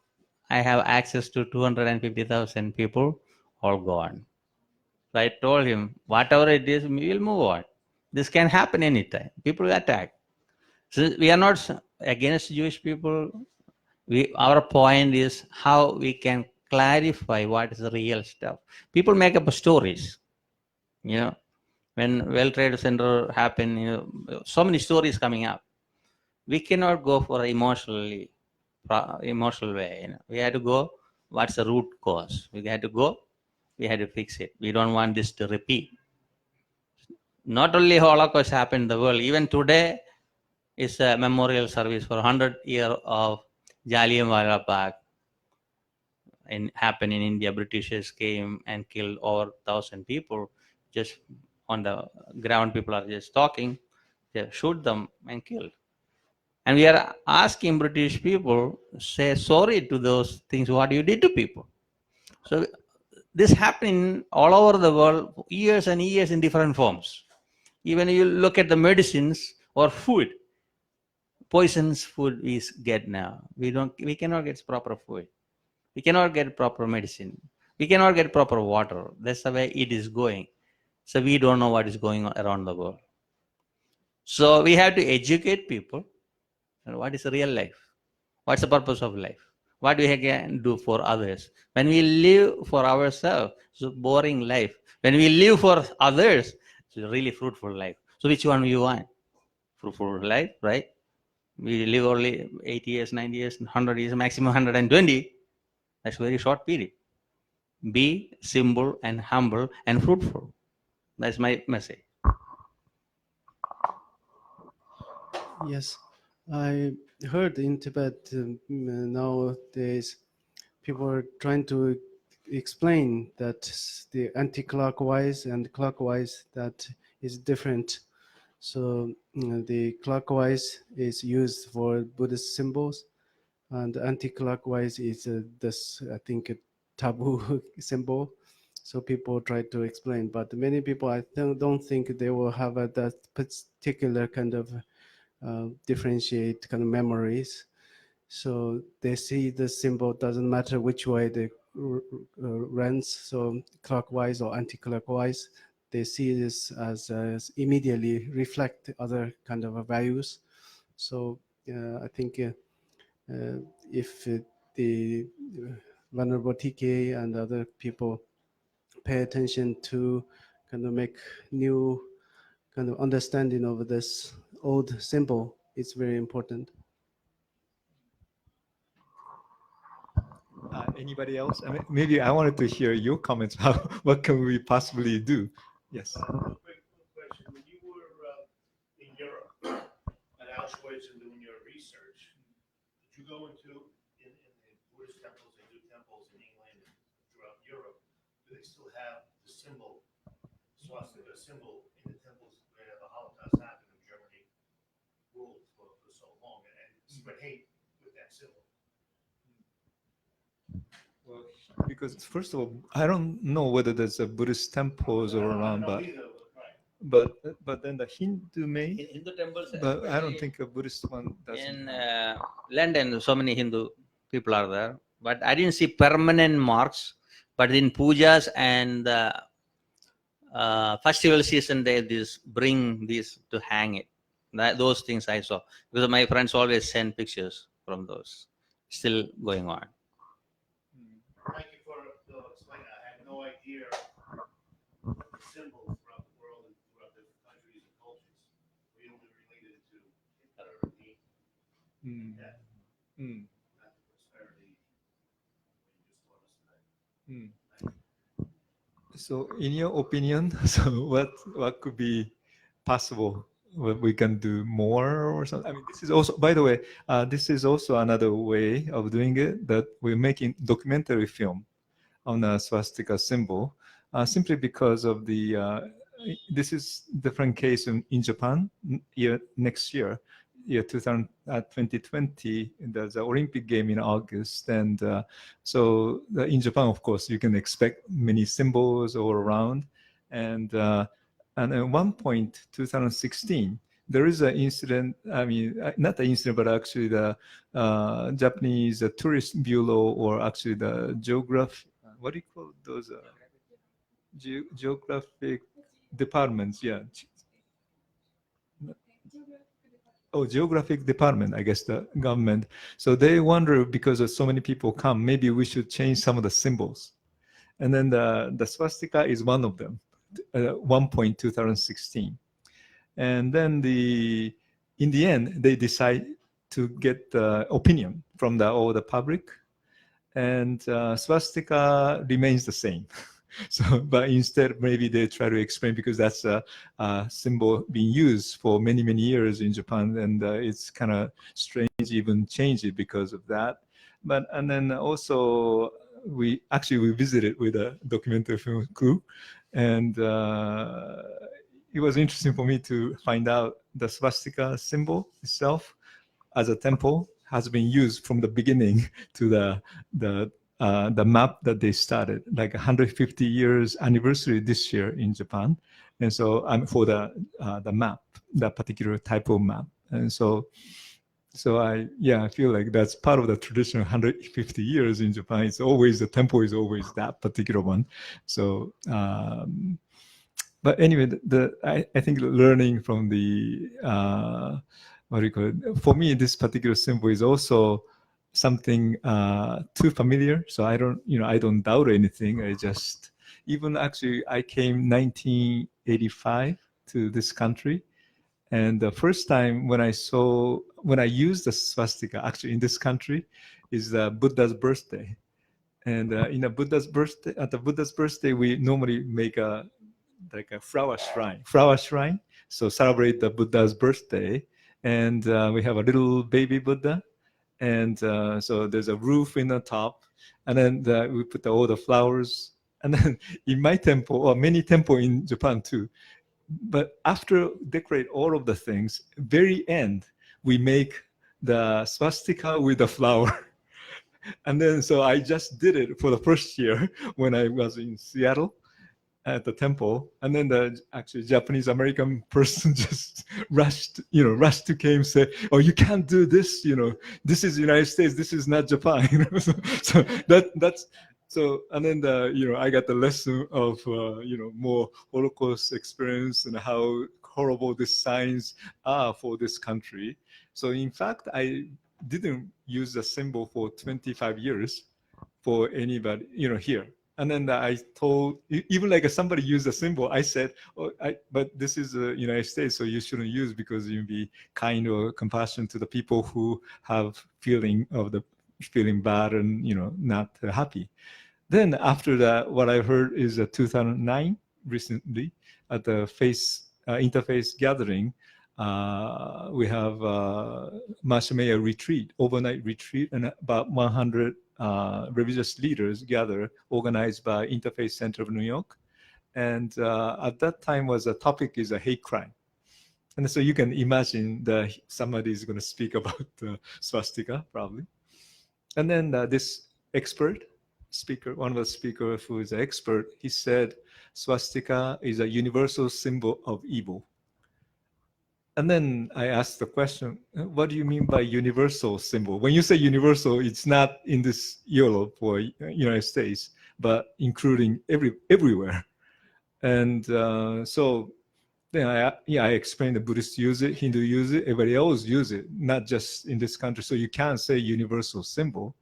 I have access to 250,000 people, all gone. So I told him, whatever it is, we will move on. This can happen anytime. People attack. So we are not against Jewish people. Our point is how we can clarify what is the real stuff. People make up stories. When World Trade Center happened, so many stories coming up. We cannot go for emotional way. We had to go, what's the root cause? We had to go, we had to fix it. We don't want this to repeat. Not only Holocaust happened in the world, even today is a memorial service for 100 years of Jallianwala Bagh. Happened in India. Britishers came and killed over 1,000 people. Just on the ground, people are just talking. They shoot them and kill. And we are asking British people, say sorry to those things, what you did to people. So this happening all over the world, years and years in different forms. Even you look at the medicines or food, poisons food we get now. We cannot get proper food. We cannot get proper medicine. We cannot get proper water. That's the way it is going. So we don't know what is going on around the world. So we have to educate people. What is real life? What's the purpose of life? What we can do for others? When we live for ourselves, it's a boring life. When we live for others, it's a really fruitful life. So which one you want? Fruitful life, right? We live only 80 years, 90 years, 100 years, maximum 120. That's a very short period. Be simple and humble and fruitful. That's my message. Yes, I heard in Tibet nowadays people are trying to explain that the anti-clockwise and clockwise, that is different. So the clockwise is used for Buddhist symbols, and anti-clockwise is this, I think, a taboo symbol. So people try to explain, but many people don't think they will have that particular kind of differentiate kind of memories. So they see the symbol, doesn't matter which way the runs, so clockwise or anti-clockwise, they see this as immediately reflect other kind of values. So I think if the Venerable TK and other people pay attention to kind of make new kind of understanding of this old symbol, it's very important. Anybody else? I mean, maybe I wanted to hear your comments. How, what can we possibly do? Yes. Quick question. When you were in Europe at Auschwitz and doing your research, did you go into in the Buddhist temples, they do temples in England and throughout Europe, do they still have the symbol, swastika symbol in the temples where the Holocaust happened and Germany ruled for so long and spread hate with that symbol? Well, because first of all, I don't know whether there's a Buddhist temples or around, but then the Hindu may, In Hindu temples, but I don't think a Buddhist one does. in London, so many Hindu people are there, but I didn't see permanent marks. But in pujas and festival season, they bring these to hang it. Those things I saw, because my friends always send pictures from those. Still going on. Thank you for explaining. I had no idea the symbols throughout the world and throughout different countries and cultures. We only related it to Hitler and hate, death, not the prosperity. You just taught us today. So, in your opinion, so what could be possible? What we can do more or something? I mean, this is also, by the way, this is also another way of doing it, that we're making documentary film on a swastika symbol, simply because of the, this is different case in Japan next year, 2020, there's an Olympic game in August. And so in Japan, of course, you can expect many symbols all around. And at one point, 2016, there is an incident, I mean, not the incident, but actually the Japanese Tourist Bureau, or actually the geographic, what do you call those? Geographic departments, yeah. Oh, geographic department, I guess, the government. So they wonder, because of so many people come, maybe we should change some of the symbols. And then the swastika is one of them. 2016, and then in the end they decide to get the opinion from all the public, and swastika remains the same. So, but instead maybe they try to explain, because that's a symbol being used for many years in Japan, and it's kind of strange even change it because of that. But and then also we visited with a documentary film crew. And it was interesting for me to find out the swastika symbol itself as a temple has been used from the beginning to the map that they started, like 150 years anniversary this year in Japan. And so I'm for the map, that particular type of map. And so I feel like that's part of the tradition. 150 years in Japan, it's always, the temple is always that particular one. So, but anyway, I think learning from the, what do you call it? For me, this particular symbol is also something too familiar. So I don't doubt anything. I just, even actually, I came 1985 to this country. And the first time when I used the swastika actually in this country is Buddha's birthday. And at the Buddha's birthday, we normally make a flower shrine. So celebrate the Buddha's birthday. And we have a little baby Buddha. And so there's a roof in the top. And then we put all the flowers. And then in my temple, or many temples in Japan too, but after decorate all of the things, very end, we make the swastika with the flower. And then, so I just did it for the first year when I was in Seattle at the temple. And then the actually Japanese American person just rushed to came and say, "Oh, you can't do this, this is the United States, this is not Japan." So So, and then I got the lesson of more Holocaust experience and how horrible these signs are for this country. So in fact, I didn't use the symbol for 25 years for anybody, here. And then I told, even like somebody used a symbol, I said, but this is the United States, so you shouldn't use, because you'll be kind or compassionate to the people who have feeling bad and, not happy. Then after that, what I heard is 2009, recently, at the Interfaith gathering, we have Master retreat, overnight retreat, and about 100 religious leaders gather, organized by Interfaith Center of New York. And at that time the topic is a hate crime. And so you can imagine that somebody is going to speak about swastika, probably. And then this speaker, one of the speakers who is an expert, he said, swastika is a universal symbol of evil. And then I asked the question, what do you mean by universal symbol? When you say universal, it's not in this Europe or United States, but including everywhere. And so then I explained the Buddhists use it, Hindu use it, everybody else use it, not just in this country. So you can't say universal symbol.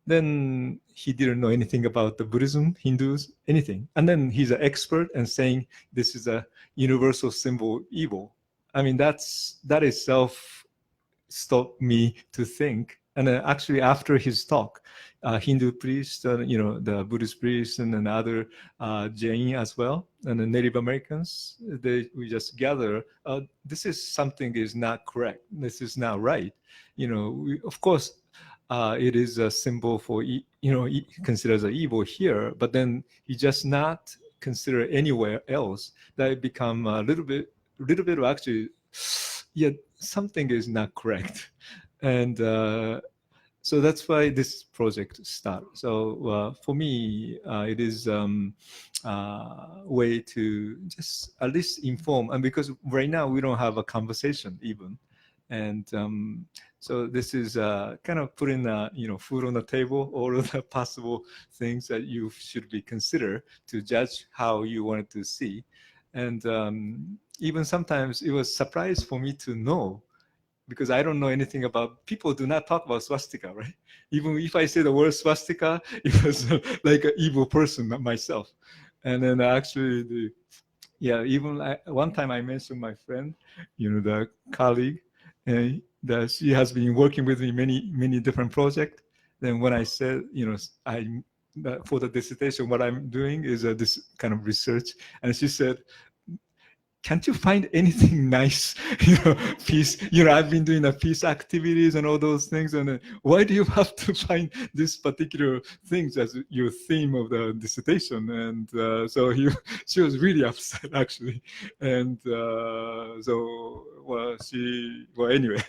Then he didn't know anything about the Buddhism, Hindus, anything. And then he's an expert and saying this is a universal symbol evil. I mean, that itself stopped me to think. And actually, after his talk, Hindu priests, the Buddhist priests, and then other Jain as well, and the Native Americans, we just gather. This is something is not correct. This is not right. Of course, it is a symbol for considers an evil here, but then he just not consider anywhere else. That it become a little bit actually, yeah, something is not correct. And so that's why this project started. So for me, it is way to just at least inform, and because right now we don't have a conversation even, and so this is kind of putting food on the table, all of the possible things that you should be consider to judge how you wanted to see. And even sometimes it was a surprise for me to know, because I don't know anything about, people do not talk about swastika, right? Even if I say the word swastika, it was like an evil person, not myself. And then actually, one time I mentioned my friend, the colleague, that she has been working with me many different projects. Then when I said, for the dissertation, what I'm doing is this kind of research, and she said, can't you find anything nice, peace? I've been doing the peace activities and all those things, and why do you have to find this particular things as your theme of the dissertation? And so she was really upset, actually. And anyway,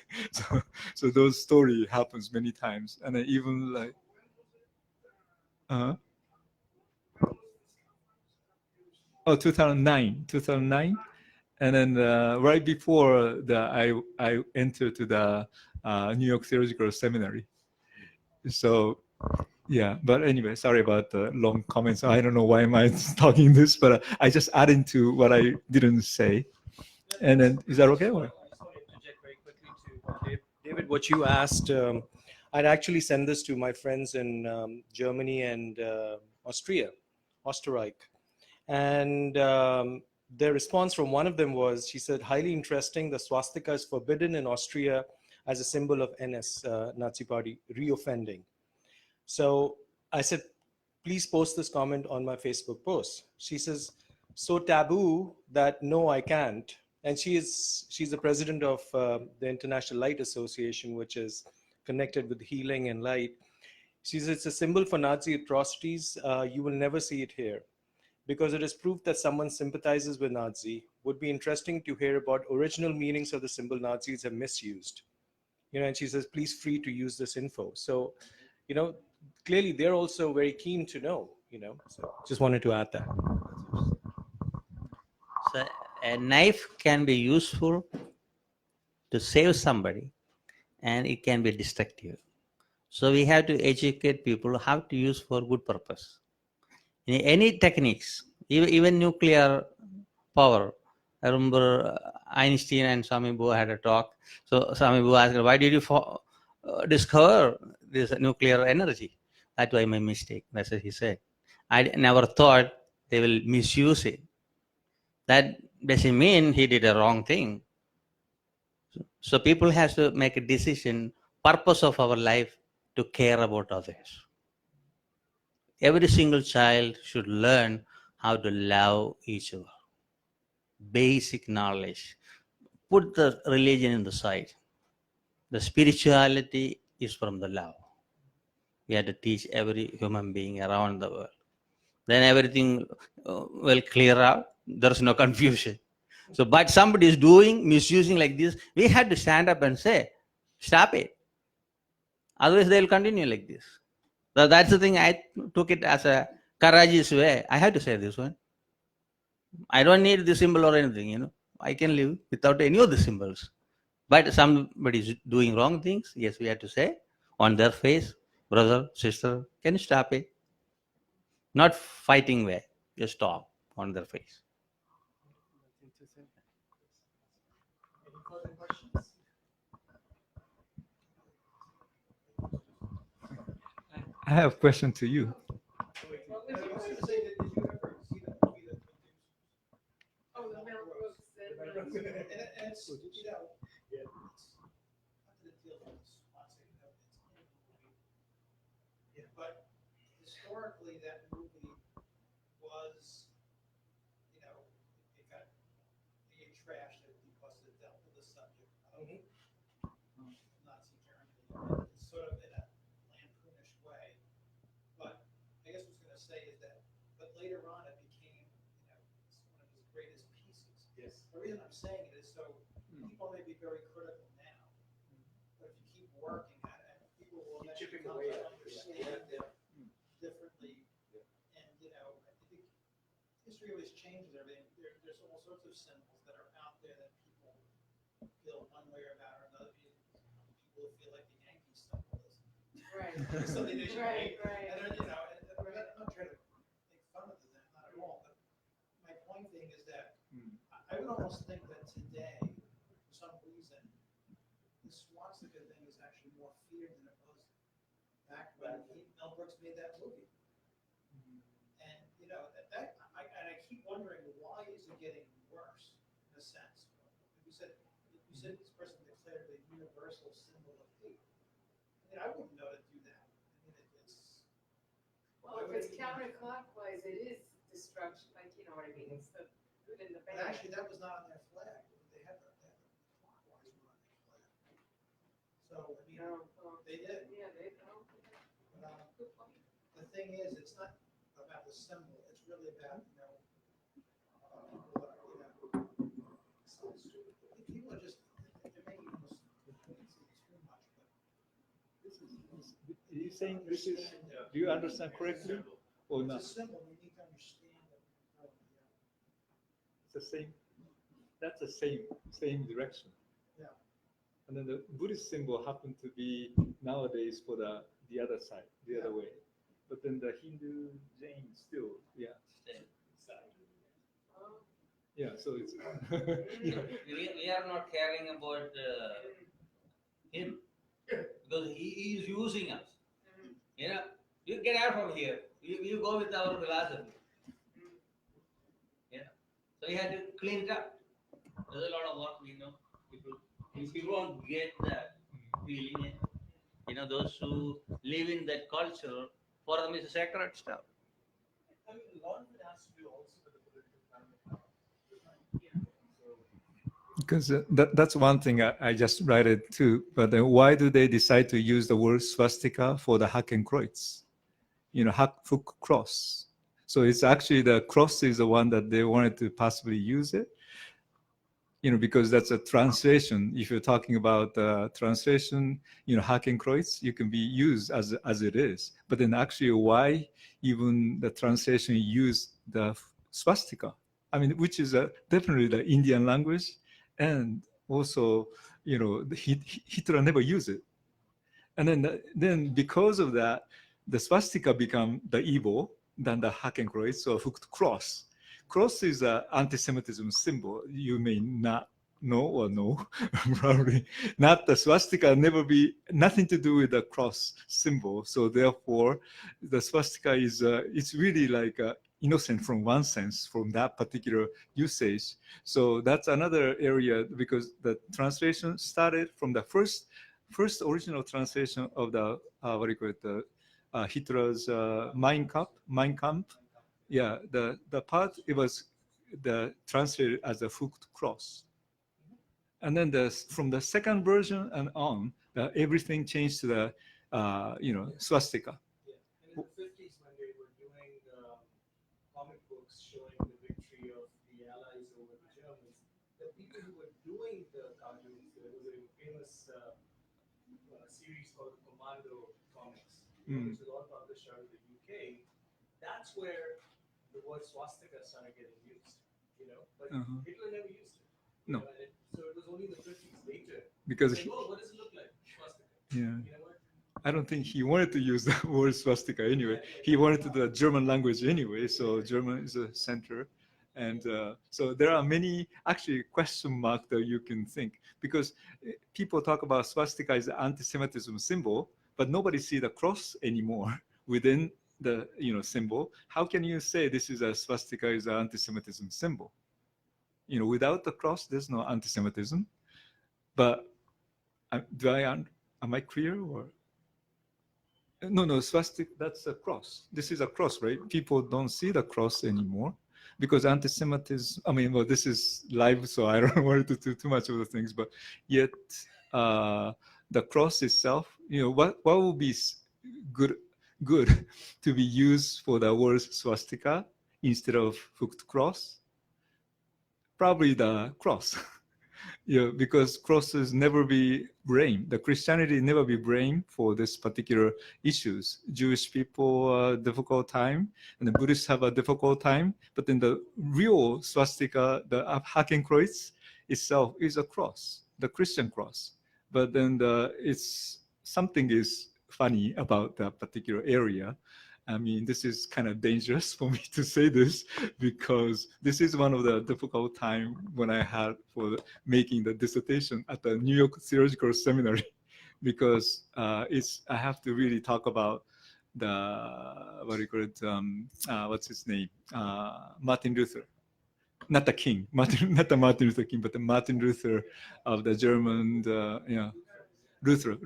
so those story happens many times, and even like, 2009. And then right before I entered to the New York Theological Seminary. So yeah, but anyway, sorry about the long comments. I don't know why am I talking this, but I just added to what I didn't say. And then, is that okay? Or? I just want to interject very quickly to David, what you asked. I'd actually send this to my friends in Germany and Österreich. And the response from one of them was, she said, highly interesting, the swastika is forbidden in Austria as a symbol of NS, Nazi Party, reoffending. So I said, please post this comment on my Facebook post. She says, so taboo that no, I can't. And she's the president of the International Light Association, which is connected with healing and light. She says, it's a symbol for Nazi atrocities. You will never see it here, because it is proof that someone sympathizes with Nazi. Would be interesting to hear about original meanings of the symbol Nazis have misused. And she says, please free to use this info. So, clearly they're also very keen to know, so just wanted to add that. So a knife can be useful to save somebody, and it can be destructive. So we have to educate people how to use for good purpose. Any techniques, even nuclear power. I remember Einstein and Swami Bu had a talk. So Swami Bu asked, why did you discover this nuclear energy? That was my mistake. That's what he said. I never thought they will misuse it. That doesn't mean he did a wrong thing. So people have to make a decision, purpose of our life, to care about others. Every single child should learn how to love each other. Basic knowledge. Put the religion in the side. The spirituality is from the love. We have to teach every human being around the world. Then everything will clear out. There's no confusion. So, but somebody is doing, misusing like this, we had to stand up and say, stop it. Otherwise, they'll continue like this. So that's the thing. I took it as a courageous way. I had to say this one. I don't need the symbol or anything, I can live without any of the symbols. But somebody is doing wrong things. Yes, we have to say on their face, brother, sister, can you stop it? Not fighting way. Just stop on their face. Any further questions? I have a question to you. Oh, the Mount Brooks. But historically, that movie was, it got trashed because it dealt with the subject of Nazi Germany, sort of in a lampoonish way. But I guess what I was going to say is that, but later on, it became, one of his greatest pieces. Yes. The reason I'm saying it is so people may be very critical now, but if you keep working at it, people will Keep eventually chipping come away to at it. understand it differently. And, I think history always changes everything. There's all sorts of symbols that are out there that people feel one way or another. People feel like the Yankee symbol is Right. something they should Right, hate. right. And then, I'm not trying to make fun of them, not at all. But my point being is that I would almost think that today, for some reason, the swastika thing is actually more feared than it was back when Mel Brooks made that movie. And I keep wondering, why is it getting worse in a sense? You said this person declared the universal symbol of hate. I wouldn't know to do that. It's Well, if it's counterclockwise, it is destruction, what I mean, it's the good and the but bad. actually that was not on their flag. They had the clockwise one on their flag. So they did. Yeah, they, good point. The thing is, it's not about the symbol. It's really about, people are just, they're making almost too much. But Are you saying this is, do you understand correctly or not? it's a symbol. You need to understand it. It's the same, that's the same direction. Yeah. And then the Buddhist symbol happened to be nowadays for the other side, the other way. But then the Hindu, Jain still, yeah. Yeah, so it's, We are not caring about him because he is using us. You get out from here. You go with our philosophy. So we had to clean it up. There's a lot of work, People won't get that feeling. Those who live in that culture, for them it's sacred stuff. I mean, a lot of it has to do also with the political climate. because that's one thing I just write it too. But then why do they decide to use the word swastika for the Hakenkreuz? Hakfuk cross. So it's actually the cross is the one that they wanted to possibly use it. Because that's a translation. If you're talking about translation, Hakenkreuz, you can be used as it is. But then actually why even the translation use the swastika? I mean, which is definitely the Indian language. And also, Hitler never used it. And then because of that, the swastika become the evil than the Hakenkreuz or hooked cross. Cross is an anti-Semitism symbol. You may not know or know, probably not. The swastika never be nothing to do with the cross symbol. So therefore, the swastika is it's really like innocent from one sense from that particular usage. So that's another area because the translation started from the first original translation of the what do you call it, the Hitler's Mein Kampf. Yeah, the part it was translated as a hooked cross, and then from the second version and on, everything changed to the swastika. Yeah. And in the 50s, when they were doing comic books showing the victory of the Allies over the Germans, the people who were doing the cartoons, there was a famous series called the Commando Comics, which was all published out of the UK. That's where the word swastika started getting used, but Hitler never used it. No. So it was only in the 50s later. Because like, what does it look like? Swastika. yeah. You know what? I don't think he wanted to use the word swastika anyway. He wanted to do the German language anyway, so German is a center. And so there are many actually question mark that you can think, because people talk about swastika as an anti-Semitism symbol, but nobody see the cross anymore within the symbol. How can you say this is a swastika is an anti-Semitism symbol? Without the cross, there's no anti-Semitism. But am I clear or? No, swastika, that's a cross. This is a cross, right? People don't see the cross anymore because anti-Semitism, this is live, so I don't want to do too much of the things, but yet the cross itself, what would be good to be used for the word swastika instead of hooked cross? Probably the cross. Because crosses never be blamed. The Christianity never be blamed for this particular issues. Jewish people difficult time, and the Buddhists have a difficult time. But then the real swastika, the Hakenkreuz itself is a cross, the Christian cross. But then it's something is funny about that particular area. This is kind of dangerous for me to say this because this is one of the difficult time when I had for making the dissertation at the New York Theological Seminary, because I have to really talk about the what do you call it? What's his name? Martin Luther, not the king, not the Martin Luther King, but the Martin Luther of the German, Luther.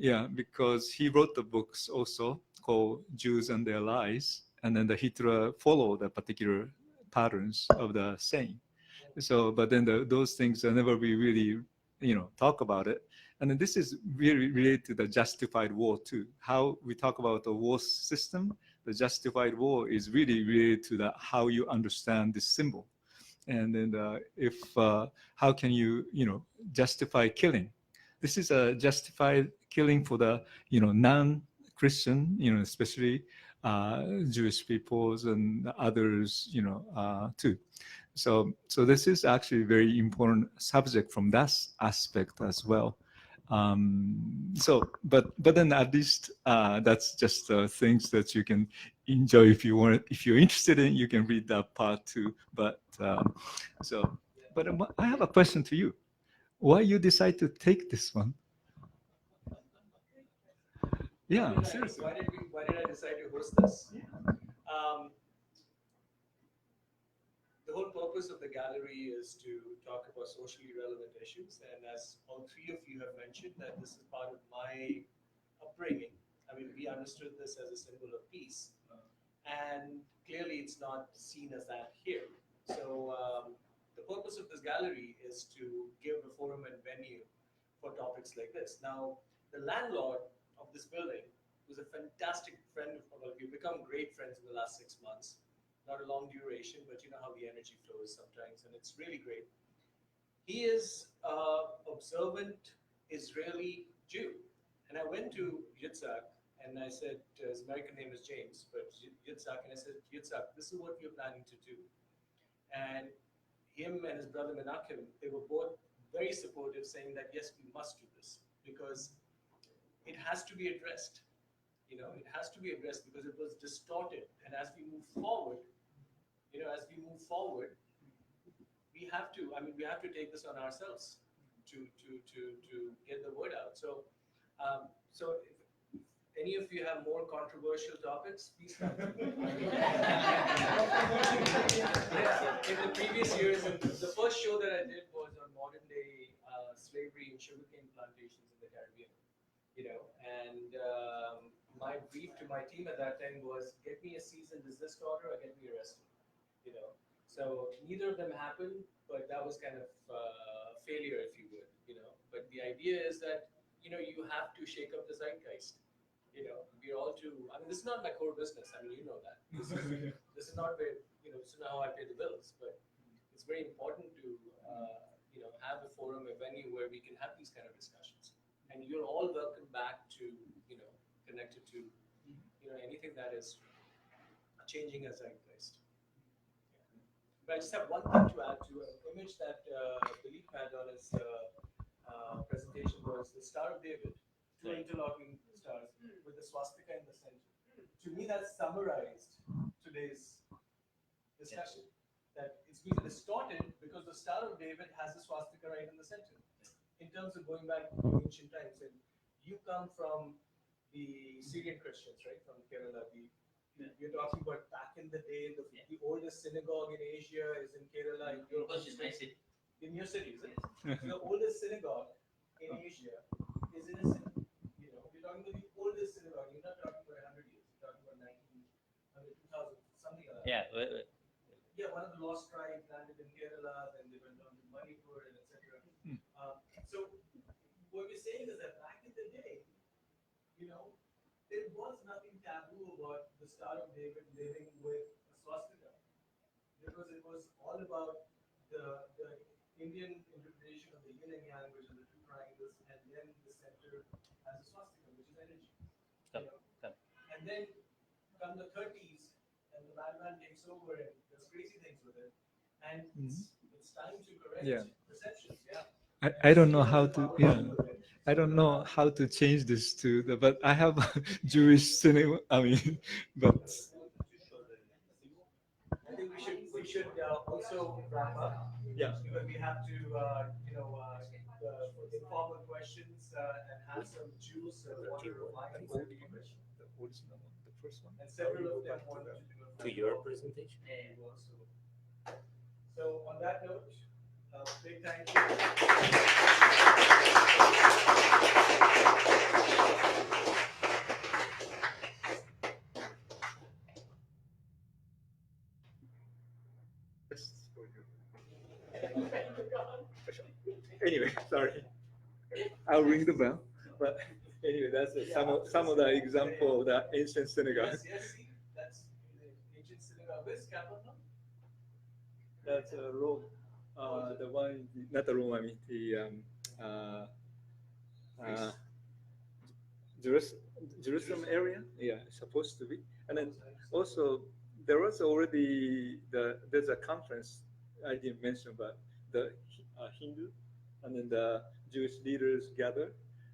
Yeah, because he wrote the books also called Jews and Their Lies, and then the Hitler followed the particular patterns of the saying. So, but then those things never be really, talk about it. And then this is really related to the justified war too. How we talk about the war system, the justified war is really related to how you understand this symbol. And then how can you, justify killing? This is a justified killing for the non-Christian, especially Jewish peoples and others, too. So this is actually a very important subject from that aspect as well. But then at least that's just things that you can enjoy if you want. If you're interested in, you can read that part too. But I have a question to you. Why you decide to take this one? Yeah, seriously. Why did I decide to host this? The whole purpose of the gallery is to talk about socially relevant issues, and as all three of you have mentioned, that this is part of my upbringing. We understood this as a symbol of peace, and clearly it's not seen as that here. So the purpose of this gallery is to give a forum and venue for topics like this. Now, the landlord of this building was a fantastic friend of ours. We've become great friends in the last 6 months. Not a long duration, but you know how the energy flows sometimes, and it's really great. He is an observant Israeli Jew. And I went to Yitzhak and I said, his American name is James, but Yitzhak, and I said, Yitzhak, this is what we're planning to do. And him and his brother Menachem, they were both very supportive, saying that yes, we must do this. because it has to be addressed. You know, it has to be addressed because it was distorted. And as we move forward, we have to, we have to take this on ourselves to get the word out. So, so if any of you have more controversial topics, please come to me. In the previous years, the first show that I did was on modern day slavery and sugarcane plantations in the Caribbean. And my brief to my team at that time was, get me a cease and desist order or get me arrested. So neither of them happened, but that was kind of failure, if you would. But the idea is that you have to shake up the zeitgeist. We're all too. This is not my core business. You know that. This is not where this is not how I pay the bills. But it's very important to have a forum, a venue where we can have these kind of discussions. And you're all welcome back to connected to anything that is changing a zeitgeist. But I just have one thing to add to an image that Dileep had on his presentation was the Star of David, two interlocking stars with the swastika in the center. To me, that summarized today's discussion. That it's been distorted because the Star of David has the swastika right in the center. In terms of going back to ancient times, and you come from the Syrian Christians, right, from Kerala. We're talking about back in the day, the oldest synagogue in Asia is in Kerala. In your city, is it? The oldest synagogue in Asia is in a city. We're talking about the oldest synagogue. You're not talking about 100 years. You're talking about 2000, something like that. Yeah. Yeah, one of the lost tribes landed in Kerala, then they went on to Manipur, and etc. So what we're saying is that back in the day, there was nothing taboo about the Star of David living with a swastika, because it was all about the Indian interpretation of the yin and yang, which are the two triangles, and then the center has a swastika, which is energy. And then come the 30s, and the madman takes over and does crazy things with it, and it's time to correct perceptions. I don't know how to. I don't know how to change this to the. But I have Jewish cinema. But I think we should also wrap up. Yeah. Because we have to informal questions and have some juice and water or wine. the original one, the first one. And several of them wanted to do To your presentation. So on that note, big thank you. Anyway, sorry. I'll ring the bell. But anyway, that's some of the example of the ancient synagogue. Yes, see, that's the ancient synagogue. Where's Capernaum? That's Rome. The one, not the Rome. Jerusalem area. Yeah, supposed to be. And then also there was already there's a conference I didn't mention, but the Hindu and then the Jewish leaders gather,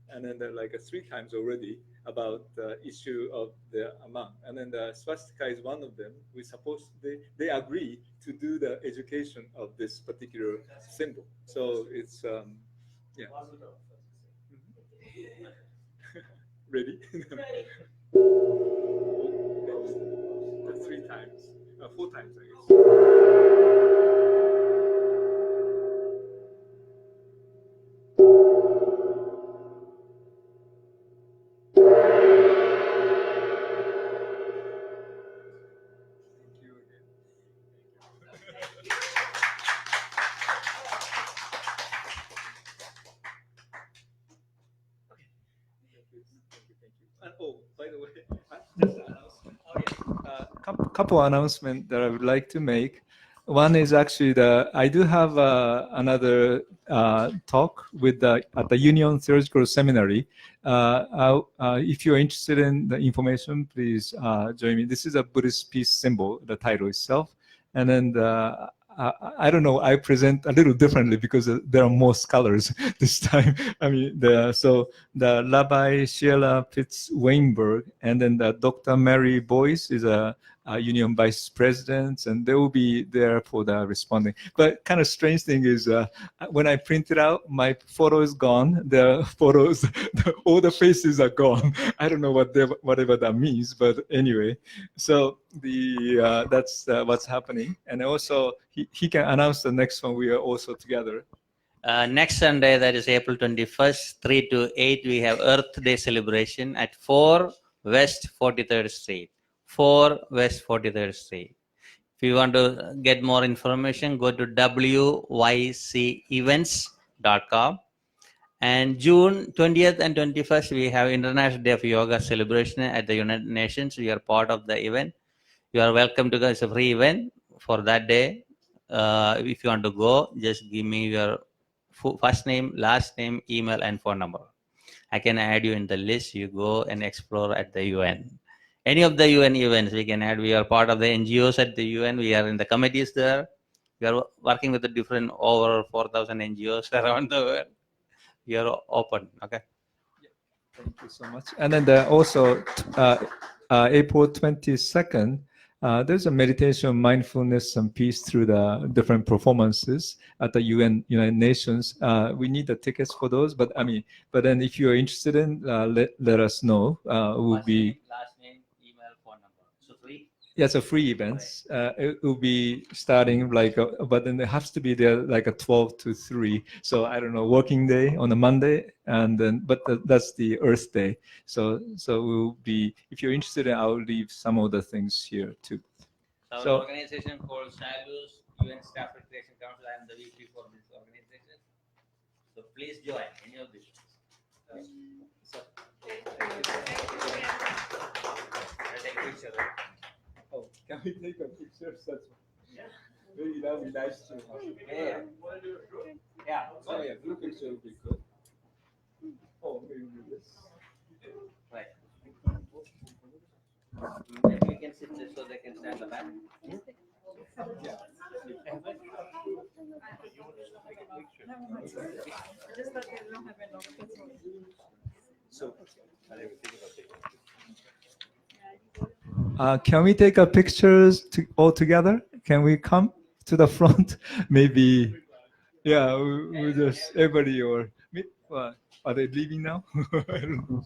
and then they're like 3 times already about the issue of the amount. And then the swastika is one of them. They agree to do the education of this particular symbol. So it's yeah. Ready? Ready. 3 times, 4 times, I guess. Couple announcements that I would like to make. One is actually I do have another talk with at the Union Theological Seminary. If you're interested in the information, please join me. This is a Buddhist peace symbol, the title itself. And then I don't know. I present a little differently because there are more scholars this time. I mean, so the Rabbi Sheila Fitz Weinberg, and then the Dr. Mary Boyce is a union vice president, and they will be there for the responding. But kind of strange thing is when I print it out, my photo is gone. The photos, all the faces are gone. I don't know whatever that means, but anyway. So that's what's happening, and also he can announce the next one. We are also together. Next Sunday, that is April 21st, 3 to 8, we have Earth Day celebration at 4 West 43rd Street. 4 West 43rd Street. If you want to get more information, go to wycevents.com. And June 20th and 21st, we have International Day of Yoga celebration at the United Nations. We are part of the event. You are welcome to go. It's a free event for that day. If you want to go, just give me your first name, last name, email, and phone number. I can add you in the list. You go and explore at the UN. Any of the UN events we can add. We are part of the NGOs at the UN. We are in the committees there. We are working with the different over 4,000 NGOs around the world. We are open. Okay. Thank you so much. And then also April 22nd, there's a meditation, mindfulness, and peace through the different performances at the United Nations. We need the tickets for those, but then if you are interested in, let us know. Will be last name, email, phone number. So free. Yes, a free events. It will be starting but then it has to be there like a 12 to 3. So I don't know, working day on a Monday, and then that's the Earth Day. So we'll be, if you're interested, I'll leave some of the things here too. So organization called SALUS, UN Staff Recreation Council. I am the VP for this organization. So please join any of these. I'll take a picture. Oh, can we take a picture? Maybe that would be nice too. Yeah. Oh yeah, blue picture would be good. Oh, maybe this. Right. Maybe we can sit there so they can stand the back. Yeah. So, can we take a pictures all together? Can we come to the front? Maybe, yeah, we just, everybody or, are they leaving now? I don't know.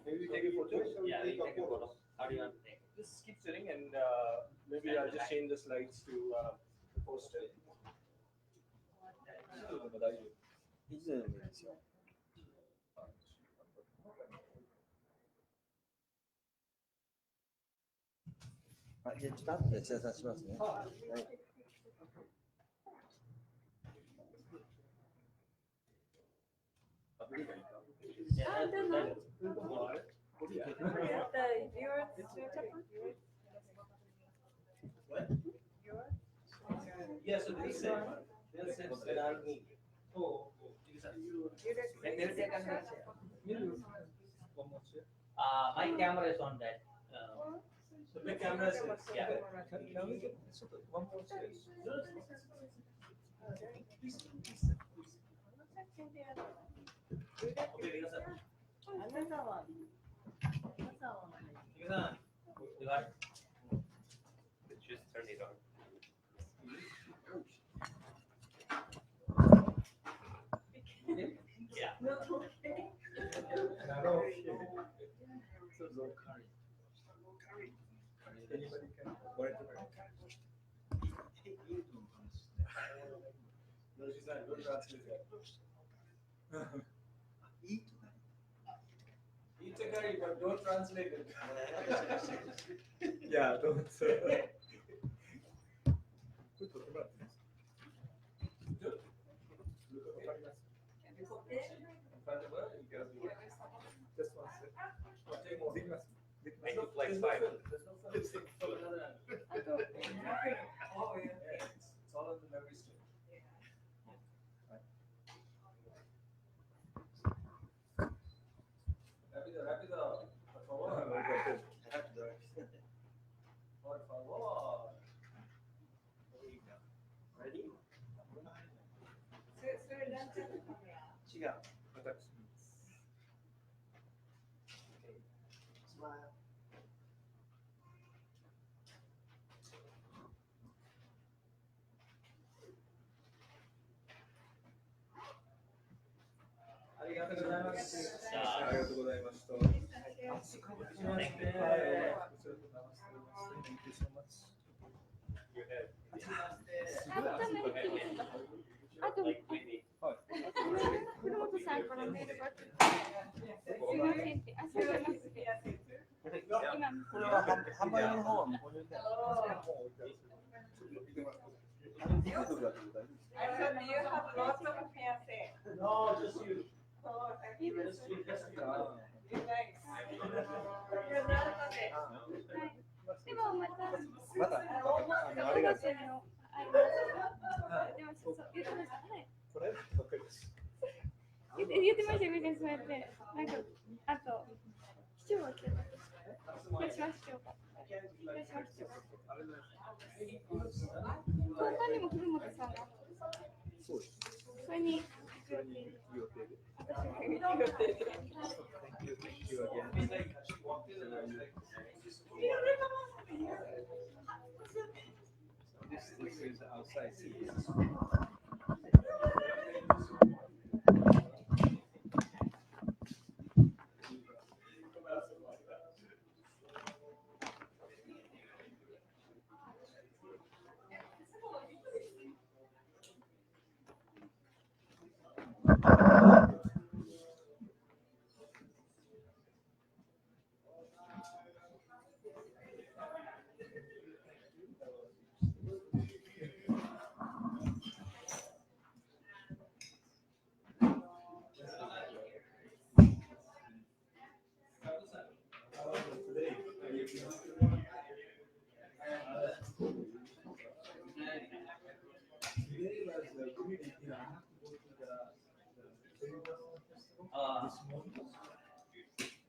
Maybe we take a photo? Yeah, we take a photo. How do you want to take? Just keep sitting, and maybe I'll just change the slides to the poster. Yeah, so they'll sit and I'll move. Oh, My camera is on that. the big camera is Yeah. Can we get one more space? You got it? Just turn it on. Yeah. Anybody can. Eat a curry, but don't translate it. Yeah, don't. Just one second. Make it like 5. Oh, yeah. It's all in the memory stick. Rápido, por favor. Por favor. Ready? Smile. ありがとうございます。ありがとうございました。はい、こちらこそナマステ。Thank you so much. あと、黒本さんからメールが来て、すいませんって、そうじゃなくて、今、これは販売の方はもうこれで。Do you have lots of fiancé? No, just you. Oh, thank you. Just you. Thanks. でもまた、また、ありがとう。でも、そう、言ってました。はい。こればっかりです。言ってましたよ、ね、そうやって。なんか、あと、市長は来てた。広島市長が。広島市長。他にも古本さんが。そうです。それに、それに行く予定で。私が行く予定で。Thank you again. This is outside.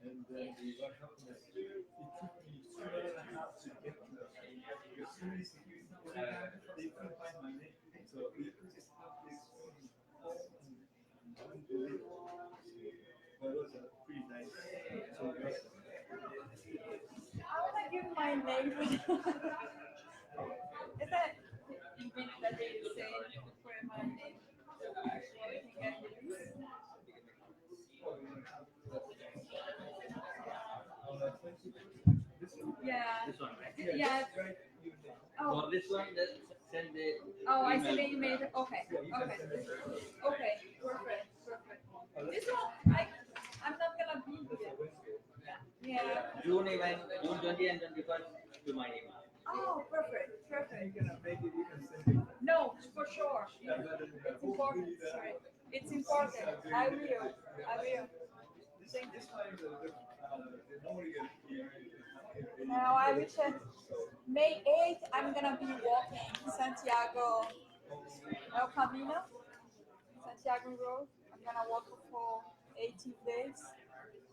And then what happened is it took me 3.5 to get the series. They couldn't find my name, so we just have this unbelievable. But it was a pretty nice. So it was, I want to give my name. Is that you mean that they say you could put my name? Yeah. This one. Yeah. Oh. For this one, send the. Oh, I send the email. Okay. Okay. Okay. Perfect. This one, I'm not gonna be here. Yeah. June 20 and 21st to my email. Oh, perfect. maybe we can send it. No, for sure. It's important. Sorry. It's important. I will. Thank you. Now I will check. May 8th, I'm gonna be walking Santiago El Camino, Santiago Road. I'm gonna walk for 18 days.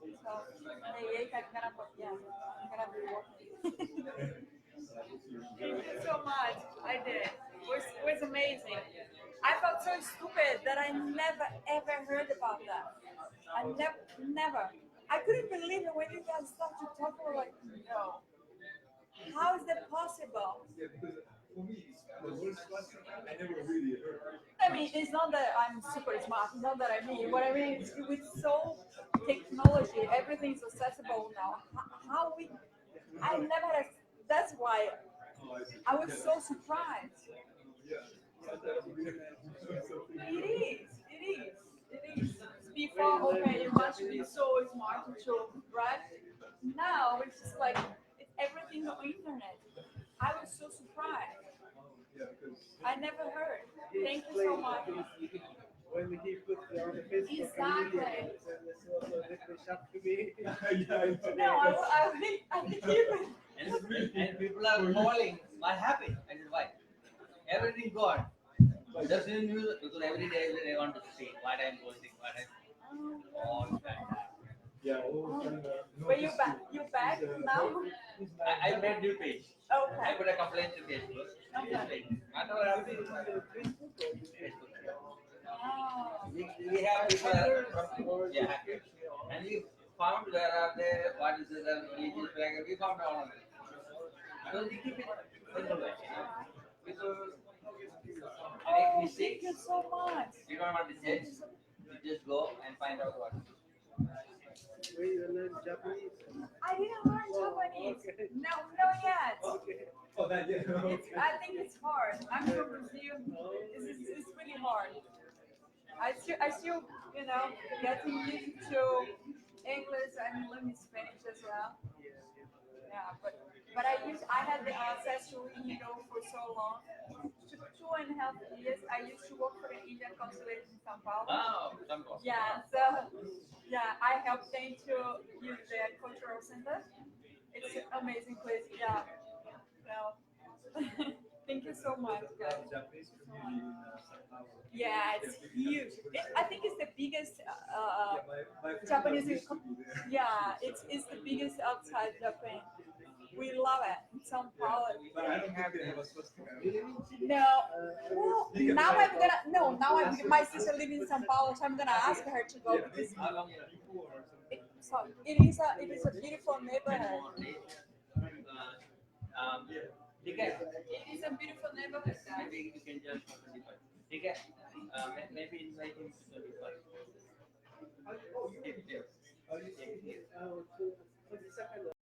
So May 8th, I'm gonna be walking. Thank you so much. I did. It was amazing. I felt so stupid that I never ever heard about that. I never. I couldn't believe it when you guys started to talk. I was like, no. How is that possible? Yeah, because for me, the word swastika, I never really heard. I mean, it's not that I'm super smart. It's not that I mean. What I mean is, with so technology, everything's accessible now. How we? I never had. That's why I was so surprised. Yeah. It is. It is. It is. Before, okay, you must be so smart to, right? Now it's just like it's everything on internet. I was so surprised. I never heard. Thank you so much. When he put on the Facebook Exactly. community, it's also a little shock to me. No, I didn't even. And people are calling, what happened? I said, why? Everything gone. Just in news, because every day they want to see what I'm posting, what I'm all that. But you back now? I made new page. I Okay. put a complaint to Facebook. Okay. Whatever happened, Facebook. Oh. We have people from, yeah, hackers. And we found where are they, what is the religious background, we found all of it. So we keep it simple way, you know. People make Oh, thank mistakes, you so much. you don't want to judge, you just go and find out what. Where you learn Japanese? I didn't learn Japanese. No, no yet. I think it's hard. I'm from Brazil. It's really hard. I still, getting used to English and learning Spanish as well. Yeah, but I had the ancestral for so long. 2.5 years. I used to work for the Indian consulate in São Paulo. Oh, some course. Yeah, so yeah, I helped them to use their cultural center. It's an amazing place. Yeah. So thank you so much, guys. Yeah, it's huge. I think it's the biggest Japanese. Yeah, it's the biggest outside Japan. We love it. São Paulo. No, well, my sister lives in São Paulo, so I'm gonna ask her to go because it is a beautiful neighborhood. It is a beautiful neighborhood, guys. Maybe we can just okay. Maybe invite him to 25.